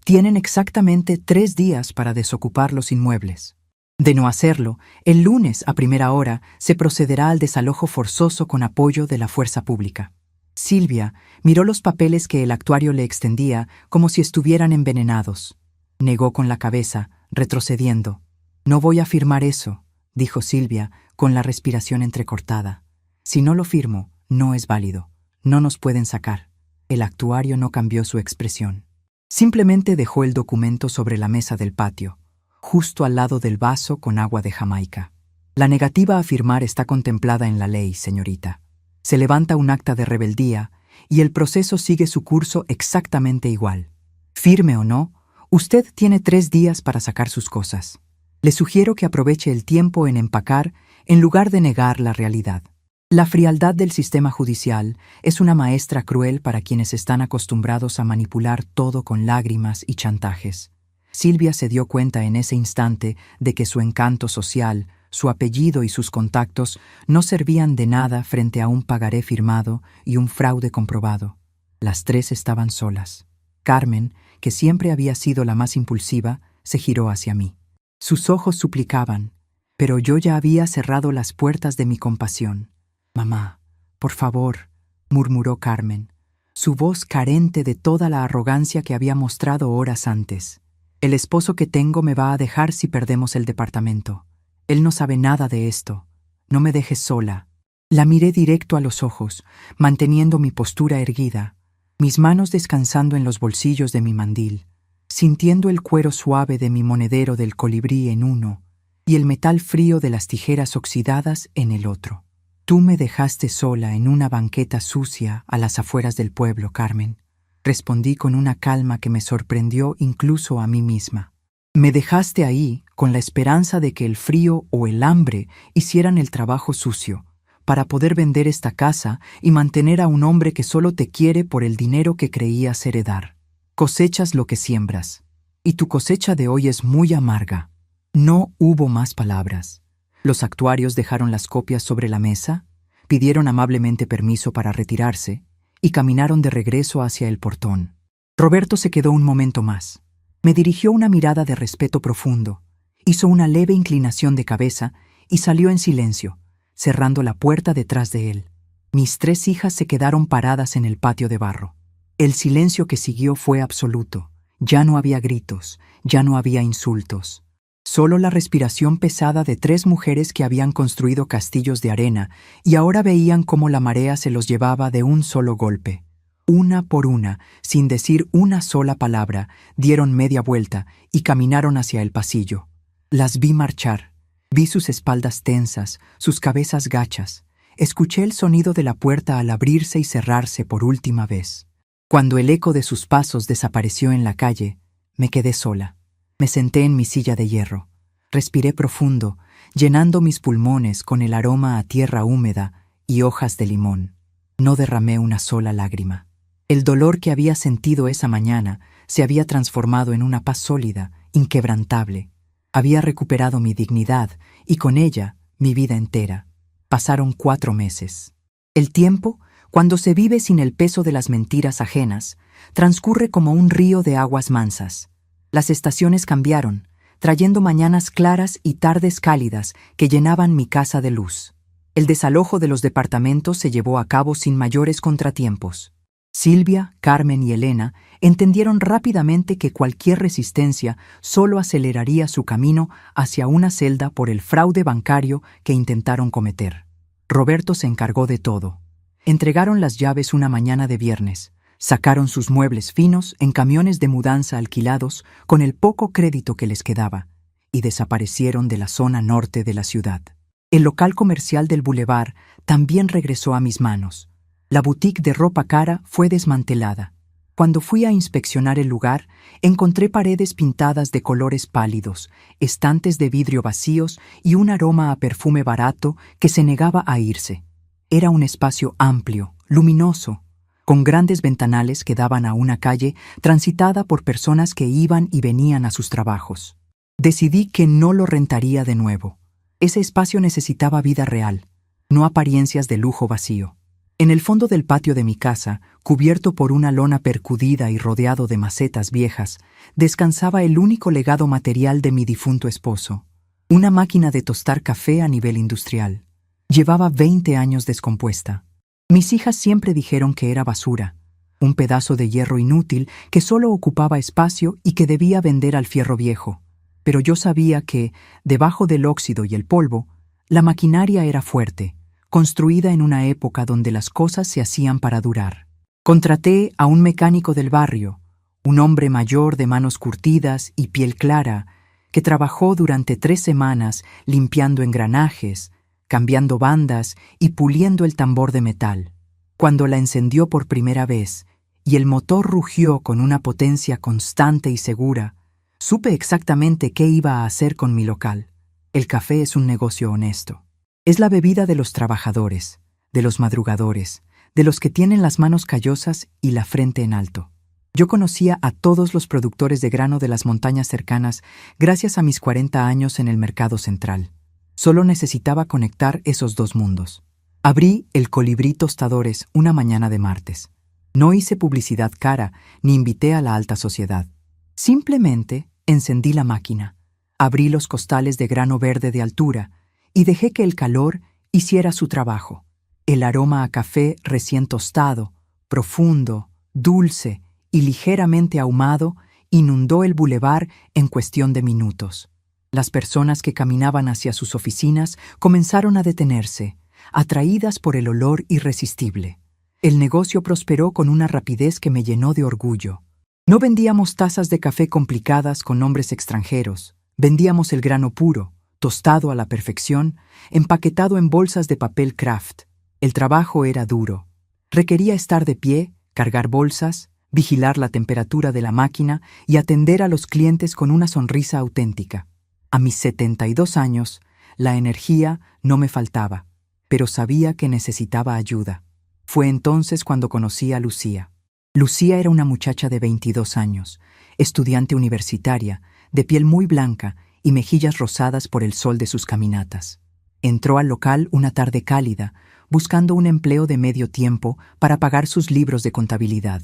tienen exactamente 3 días para desocupar los inmuebles. De no hacerlo, el lunes a primera hora se procederá al desalojo forzoso con apoyo de la fuerza pública». Silvia miró los papeles que el actuario le extendía como si estuvieran envenenados. Negó con la cabeza, retrocediendo. «No voy a firmar eso», dijo Silvia, con la respiración entrecortada. «Si no lo firmo, no es válido. No nos pueden sacar». El actuario no cambió su expresión. Simplemente dejó el documento sobre la mesa del patio, justo al lado del vaso con agua de Jamaica. «La negativa a firmar está contemplada en la ley, señorita. Se levanta un acta de rebeldía y el proceso sigue su curso exactamente igual. Firme o no, usted tiene 3 días para sacar sus cosas. Le sugiero que aproveche el tiempo en empacar en lugar de negar la realidad. La frialdad del sistema judicial es una maestra cruel para quienes están acostumbrados a manipular todo con lágrimas y chantajes». Silvia se dio cuenta en ese instante de que su encanto social, su apellido y sus contactos no servían de nada frente a un pagaré firmado y un fraude comprobado. Las 3 estaban solas. Carmen, que siempre había sido la más impulsiva, se giró hacia mí. Sus ojos suplicaban, pero yo ya había cerrado las puertas de mi compasión. «Mamá, por favor», murmuró Carmen, su voz carente de toda la arrogancia que había mostrado horas antes. «El esposo que tengo me va a dejar si perdemos el departamento. Él no sabe nada de esto. No me dejes sola». La miré directo a los ojos, manteniendo mi postura erguida, mis manos descansando en los bolsillos de mi mandil, sintiendo el cuero suave de mi monedero del colibrí en uno y el metal frío de las tijeras oxidadas en el otro. «Tú me dejaste sola en una banqueta sucia a las afueras del pueblo, Carmen», respondí con una calma que me sorprendió incluso a mí misma. «Me dejaste ahí con la esperanza de que el frío o el hambre hicieran el trabajo sucio, para poder vender esta casa y mantener a un hombre que solo te quiere por el dinero que creías heredar. Cosechas lo que siembras, y tu cosecha de hoy es muy amarga. No hubo más palabras. Los actuarios dejaron las copias sobre la mesa, pidieron amablemente permiso para retirarse y caminaron de regreso hacia el portón. Roberto se quedó un momento más. Me dirigió una mirada de respeto profundo, hizo una leve inclinación de cabeza y salió en silencio, cerrando la puerta detrás de él. Mis 3 hijas se quedaron paradas en el patio de barro. El silencio que siguió fue absoluto. Ya no había gritos, ya no había insultos. Solo la respiración pesada de 3 mujeres que habían construido castillos de arena y ahora veían cómo la marea se los llevaba de un solo golpe. Una por una, sin decir una sola palabra, dieron media vuelta y caminaron hacia el pasillo. Las vi marchar. Vi sus espaldas tensas, sus cabezas gachas. Escuché el sonido de la puerta al abrirse y cerrarse por última vez. Cuando el eco de sus pasos desapareció en la calle, me quedé sola. Me senté en mi silla de hierro. Respiré profundo, llenando mis pulmones con el aroma a tierra húmeda y hojas de limón. No derramé una sola lágrima. El dolor que había sentido esa mañana se había transformado en una paz sólida, inquebrantable. Había recuperado mi dignidad y con ella mi vida entera. Pasaron 4 meses. El tiempo, cuando se vive sin el peso de las mentiras ajenas, transcurre como un río de aguas mansas. Las estaciones cambiaron, trayendo mañanas claras y tardes cálidas que llenaban mi casa de luz. El desalojo de los departamentos se llevó a cabo sin mayores contratiempos. Silvia, Carmen y Elena entendieron rápidamente que cualquier resistencia solo aceleraría su camino hacia una celda por el fraude bancario que intentaron cometer. Roberto se encargó de todo. Entregaron las llaves una mañana de viernes, sacaron sus muebles finos en camiones de mudanza alquilados con el poco crédito que les quedaba y desaparecieron de la zona norte de la ciudad. El local comercial del bulevar también regresó a mis manos. La boutique de ropa cara fue desmantelada. Cuando fui a inspeccionar el lugar, encontré paredes pintadas de colores pálidos, estantes de vidrio vacíos y un aroma a perfume barato que se negaba a irse. Era un espacio amplio, luminoso, con grandes ventanales que daban a una calle transitada por personas que iban y venían a sus trabajos. Decidí que no lo rentaría de nuevo. Ese espacio necesitaba vida real, no apariencias de lujo vacío. En el fondo del patio de mi casa, cubierto por una lona percudida y rodeado de macetas viejas, descansaba el único legado material de mi difunto esposo, una máquina de tostar café a nivel industrial. Llevaba 20 años descompuesta. Mis hijas siempre dijeron que era basura, un pedazo de hierro inútil que solo ocupaba espacio y que debía vender al fierro viejo. Pero yo sabía que, debajo del óxido y el polvo, la maquinaria era fuerte, construida en una época donde las cosas se hacían para durar. Contraté a un mecánico del barrio, un hombre mayor de manos curtidas y piel clara, que trabajó durante 3 semanas limpiando engranajes, cambiando bandas y puliendo el tambor de metal. Cuando la encendió por primera vez y el motor rugió con una potencia constante y segura, supe exactamente qué iba a hacer con mi local. El café es un negocio honesto. Es la bebida de los trabajadores, de los madrugadores, de los que tienen las manos callosas y la frente en alto. Yo conocía a todos los productores de grano de las montañas cercanas gracias a mis 40 años en el mercado central. Solo necesitaba conectar esos 2 mundos. Abrí el Colibrí Tostadores una mañana de martes. No hice publicidad cara ni invité a la alta sociedad. Simplemente encendí la máquina, abrí los costales de grano verde de altura y dejé que el calor hiciera su trabajo. El aroma a café recién tostado, profundo, dulce y ligeramente ahumado inundó el bulevar en cuestión de minutos. Las personas que caminaban hacia sus oficinas comenzaron a detenerse, atraídas por el olor irresistible. El negocio prosperó con una rapidez que me llenó de orgullo. No vendíamos tazas de café complicadas con nombres extranjeros. Vendíamos el grano puro, tostado a la perfección, empaquetado en bolsas de papel craft. El trabajo era duro. Requería estar de pie, cargar bolsas, vigilar la temperatura de la máquina y atender a los clientes con una sonrisa auténtica. A mis 72 años, la energía no me faltaba, pero sabía que necesitaba ayuda. Fue entonces cuando conocí a Lucía. Lucía era una muchacha de 22 años, estudiante universitaria, de piel muy blanca y mejillas rosadas por el sol de sus caminatas. Entró al local una tarde cálida, buscando un empleo de medio tiempo para pagar sus libros de contabilidad.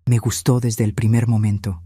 Me gustó desde el primer momento.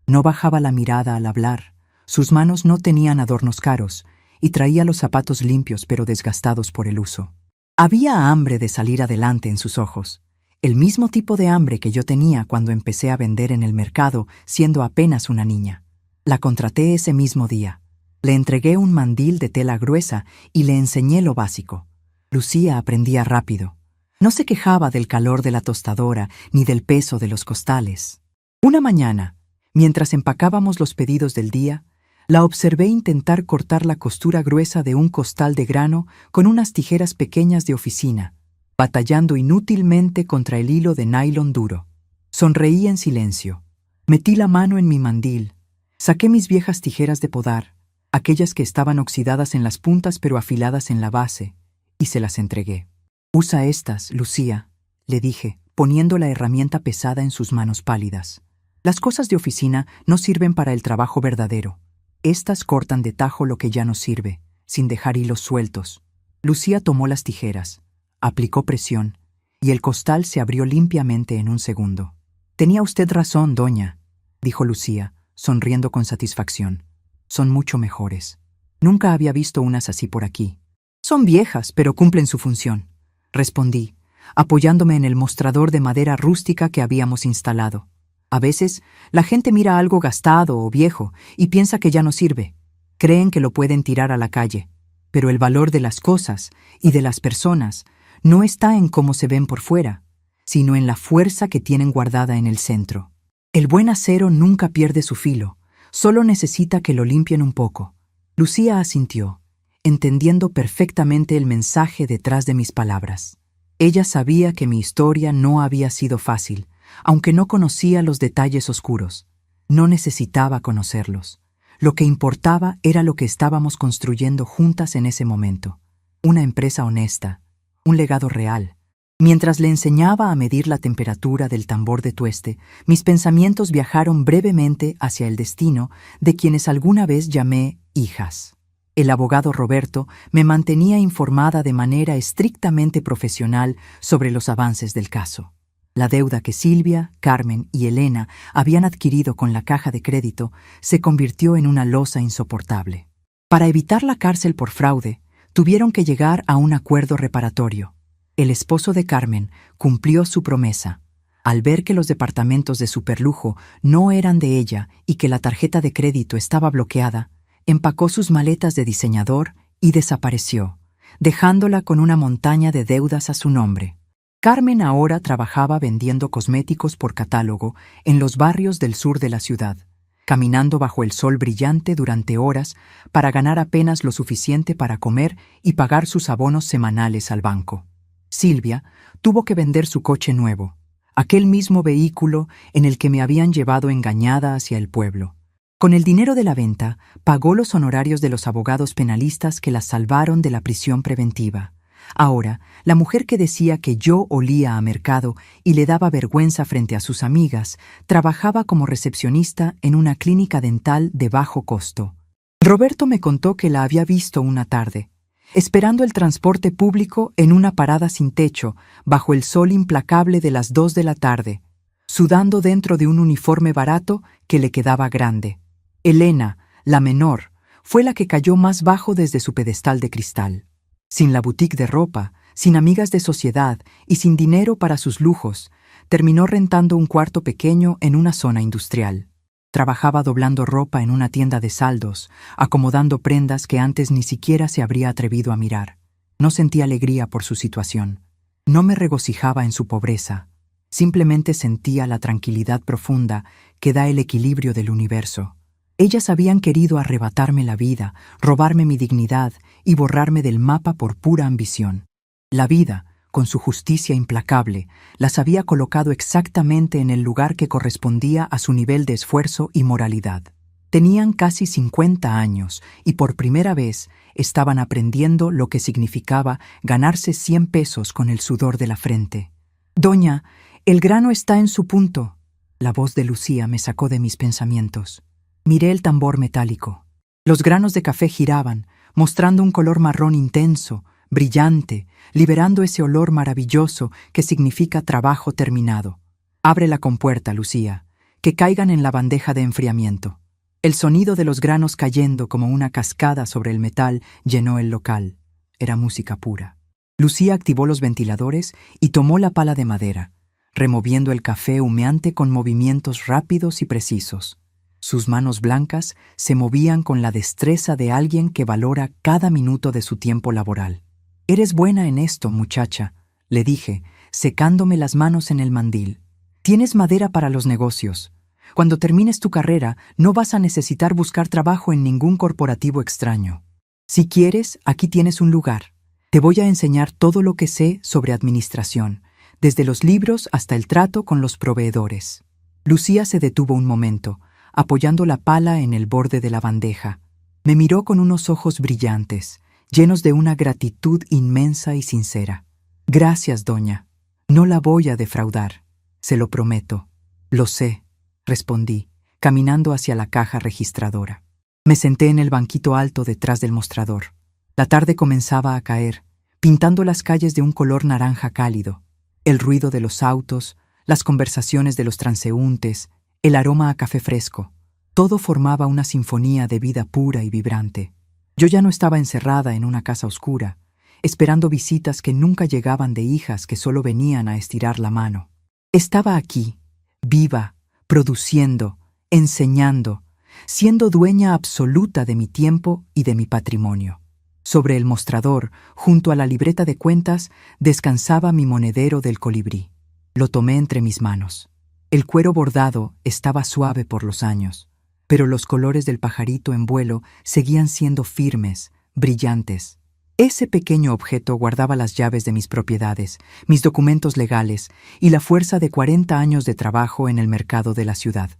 No bajaba la mirada al hablar, sus manos no tenían adornos caros y traía los zapatos limpios pero desgastados por el uso. Había hambre de salir adelante en sus ojos, el mismo tipo de hambre que yo tenía cuando empecé a vender en el mercado siendo apenas una niña. La contraté ese mismo día. Le entregué un mandil de tela gruesa y le enseñé lo básico. Lucía aprendía rápido. No se quejaba del calor de la tostadora ni del peso de los costales. Una mañana, mientras empacábamos los pedidos del día, la observé intentar cortar la costura gruesa de un costal de grano con unas tijeras pequeñas de oficina, batallando inútilmente contra el hilo de nylon duro. Sonreí en silencio. Metí la mano en mi mandil. Saqué mis viejas tijeras de podar, aquellas que estaban oxidadas en las puntas pero afiladas en la base, y se las entregué. «Usa estas, Lucía», le dije, poniendo la herramienta pesada en sus manos pálidas. «Las cosas de oficina no sirven para el trabajo verdadero. Estas cortan de tajo lo que ya no sirve, sin dejar hilos sueltos». Lucía tomó las tijeras, aplicó presión, y el costal se abrió limpiamente en un segundo. «Tenía usted razón, doña», dijo Lucía, sonriendo con satisfacción. «Son mucho mejores. Nunca había visto unas así por aquí». «Son viejas, pero cumplen su función», respondí, apoyándome en el mostrador de madera rústica que habíamos instalado. A veces, la gente mira algo gastado o viejo y piensa que ya no sirve. Creen que lo pueden tirar a la calle. Pero el valor de las cosas y de las personas no está en cómo se ven por fuera, sino en la fuerza que tienen guardada en el centro. El buen acero nunca pierde su filo, solo necesita que lo limpien un poco. Lucía asintió, entendiendo perfectamente el mensaje detrás de mis palabras. Ella sabía que mi historia no había sido fácil, aunque no conocía los detalles oscuros. No necesitaba conocerlos. Lo que importaba era lo que estábamos construyendo juntas en ese momento. Una empresa honesta, un legado real. Mientras le enseñaba a medir la temperatura del tambor de tueste, mis pensamientos viajaron brevemente hacia el destino de quienes alguna vez llamé hijas. El abogado Roberto me mantenía informada de manera estrictamente profesional sobre los avances del caso. La deuda que Silvia, Carmen y Elena habían adquirido con la caja de crédito se convirtió en una losa insoportable. Para evitar la cárcel por fraude, tuvieron que llegar a un acuerdo reparatorio. El esposo de Carmen cumplió su promesa. Al ver que los departamentos de superlujo no eran de ella y que la tarjeta de crédito estaba bloqueada, empacó sus maletas de diseñador y desapareció, dejándola con una montaña de deudas a su nombre. Carmen ahora trabajaba vendiendo cosméticos por catálogo en los barrios del sur de la ciudad, caminando bajo el sol brillante durante horas para ganar apenas lo suficiente para comer y pagar sus abonos semanales al banco. Silvia tuvo que vender su coche nuevo, aquel mismo vehículo en el que me habían llevado engañada hacia el pueblo. Con el dinero de la venta, pagó los honorarios de los abogados penalistas que la salvaron de la prisión preventiva. Ahora, la mujer que decía que yo olía a mercado y le daba vergüenza frente a sus amigas, trabajaba como recepcionista en una clínica dental de bajo costo. Roberto me contó que la había visto una tarde, esperando el transporte público en una parada sin techo, bajo el sol implacable de las 2 de la tarde, sudando dentro de un uniforme barato que le quedaba grande. Elena, la menor, fue la que cayó más bajo desde su pedestal de cristal. Sin la boutique de ropa, sin amigas de sociedad y sin dinero para sus lujos, terminó rentando un cuarto pequeño en una zona industrial. Trabajaba doblando ropa en una tienda de saldos, acomodando prendas que antes ni siquiera se habría atrevido a mirar. No sentía alegría por su situación. No me regocijaba en su pobreza. Simplemente sentía la tranquilidad profunda que da el equilibrio del universo. Ellas habían querido arrebatarme la vida, robarme mi dignidad y borrarme del mapa por pura ambición. La vida, con su justicia implacable, las había colocado exactamente en el lugar que correspondía a su nivel de esfuerzo y moralidad. Tenían casi 50 años y por primera vez estaban aprendiendo lo que significaba ganarse 100 pesos con el sudor de la frente. «Doña, el grano está en su punto». La voz de Lucía me sacó de mis pensamientos. Miré el tambor metálico. Los granos de café giraban, mostrando un color marrón intenso, brillante, liberando ese olor maravilloso que significa trabajo terminado. «Abre la compuerta, Lucía, que caigan en la bandeja de enfriamiento». El sonido de los granos cayendo como una cascada sobre el metal llenó el local. Era música pura. Lucía activó los ventiladores y tomó la pala de madera, removiendo el café humeante con movimientos rápidos y precisos. Sus manos blancas se movían con la destreza de alguien que valora cada minuto de su tiempo laboral. «Eres buena en esto, muchacha», le dije, secándome las manos en el mandil. «Tienes madera para los negocios. Cuando termines tu carrera, no vas a necesitar buscar trabajo en ningún corporativo extraño. Si quieres, aquí tienes un lugar. Te voy a enseñar todo lo que sé sobre administración, desde los libros hasta el trato con los proveedores». Lucía se detuvo un momento, apoyando la pala en el borde de la bandeja. Me miró con unos ojos brillantes, llenos de una gratitud inmensa y sincera. «Gracias, doña. No la voy a defraudar. Se lo prometo». «Lo sé», respondí, caminando hacia la caja registradora. Me senté en el banquito alto detrás del mostrador. La tarde comenzaba a caer, pintando las calles de un color naranja cálido. El ruido de los autos, las conversaciones de los transeúntes, el aroma a café fresco, todo formaba una sinfonía de vida pura y vibrante. Yo ya no estaba encerrada en una casa oscura, esperando visitas que nunca llegaban de hijas que solo venían a estirar la mano. Estaba aquí, viva, produciendo, enseñando, siendo dueña absoluta de mi tiempo y de mi patrimonio. Sobre el mostrador, junto a la libreta de cuentas, descansaba mi monedero del colibrí. Lo tomé entre mis manos. El cuero bordado estaba suave por los años, pero los colores del pajarito en vuelo seguían siendo firmes, brillantes. Ese pequeño objeto guardaba las llaves de mis propiedades, mis documentos legales y la fuerza de 40 años de trabajo en el mercado de la ciudad.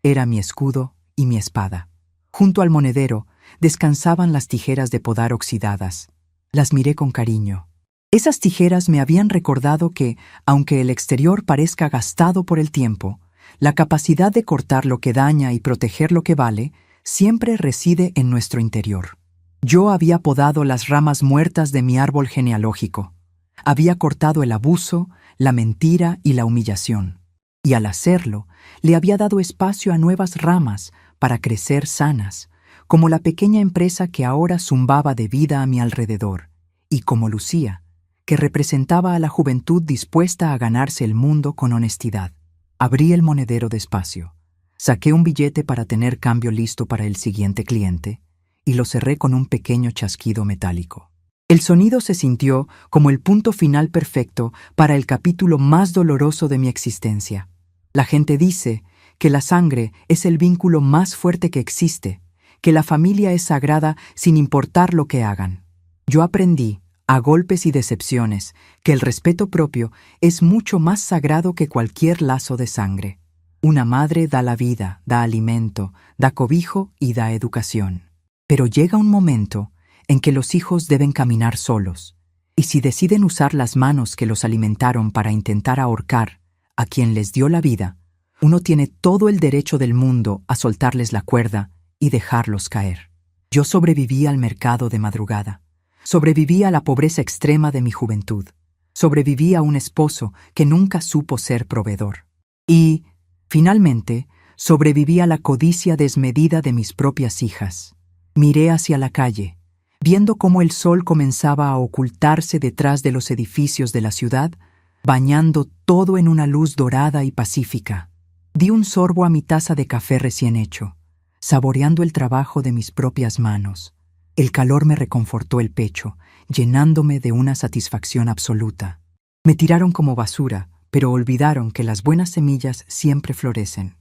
Era mi escudo y mi espada. Junto al monedero descansaban las tijeras de podar oxidadas. Las miré con cariño. Esas tijeras me habían recordado que, aunque el exterior parezca gastado por el tiempo, la capacidad de cortar lo que daña y proteger lo que vale siempre reside en nuestro interior. Yo había podado las ramas muertas de mi árbol genealógico. Había cortado el abuso, la mentira y la humillación. Y al hacerlo, le había dado espacio a nuevas ramas para crecer sanas, como la pequeña empresa que ahora zumbaba de vida a mi alrededor, y como Lucía, que representaba a la juventud dispuesta a ganarse el mundo con honestidad. Abrí el monedero despacio, saqué un billete para tener cambio listo para el siguiente cliente, y lo cerré con un pequeño chasquido metálico. El sonido se sintió como el punto final perfecto para el capítulo más doloroso de mi existencia. La gente dice que la sangre es el vínculo más fuerte que existe, que la familia es sagrada sin importar lo que hagan. Yo aprendí, a golpes y decepciones, que el respeto propio es mucho más sagrado que cualquier lazo de sangre. Una madre da la vida, da alimento, da cobijo y da educación. Pero llega un momento en que los hijos deben caminar solos, y si deciden usar las manos que los alimentaron para intentar ahorcar a quien les dio la vida, uno tiene todo el derecho del mundo a soltarles la cuerda y dejarlos caer. Yo sobreviví al mercado de madrugada, sobreviví a la pobreza extrema de mi juventud, sobreviví a un esposo que nunca supo ser proveedor. Y, finalmente, sobreviví a la codicia desmedida de mis propias hijas. Miré hacia la calle, viendo cómo el sol comenzaba a ocultarse detrás de los edificios de la ciudad, bañando todo en una luz dorada y pacífica. Di un sorbo a mi taza de café recién hecho, saboreando el trabajo de mis propias manos. El calor me reconfortó el pecho, llenándome de una satisfacción absoluta. Me tiraron como basura, pero olvidaron que las buenas semillas siempre florecen.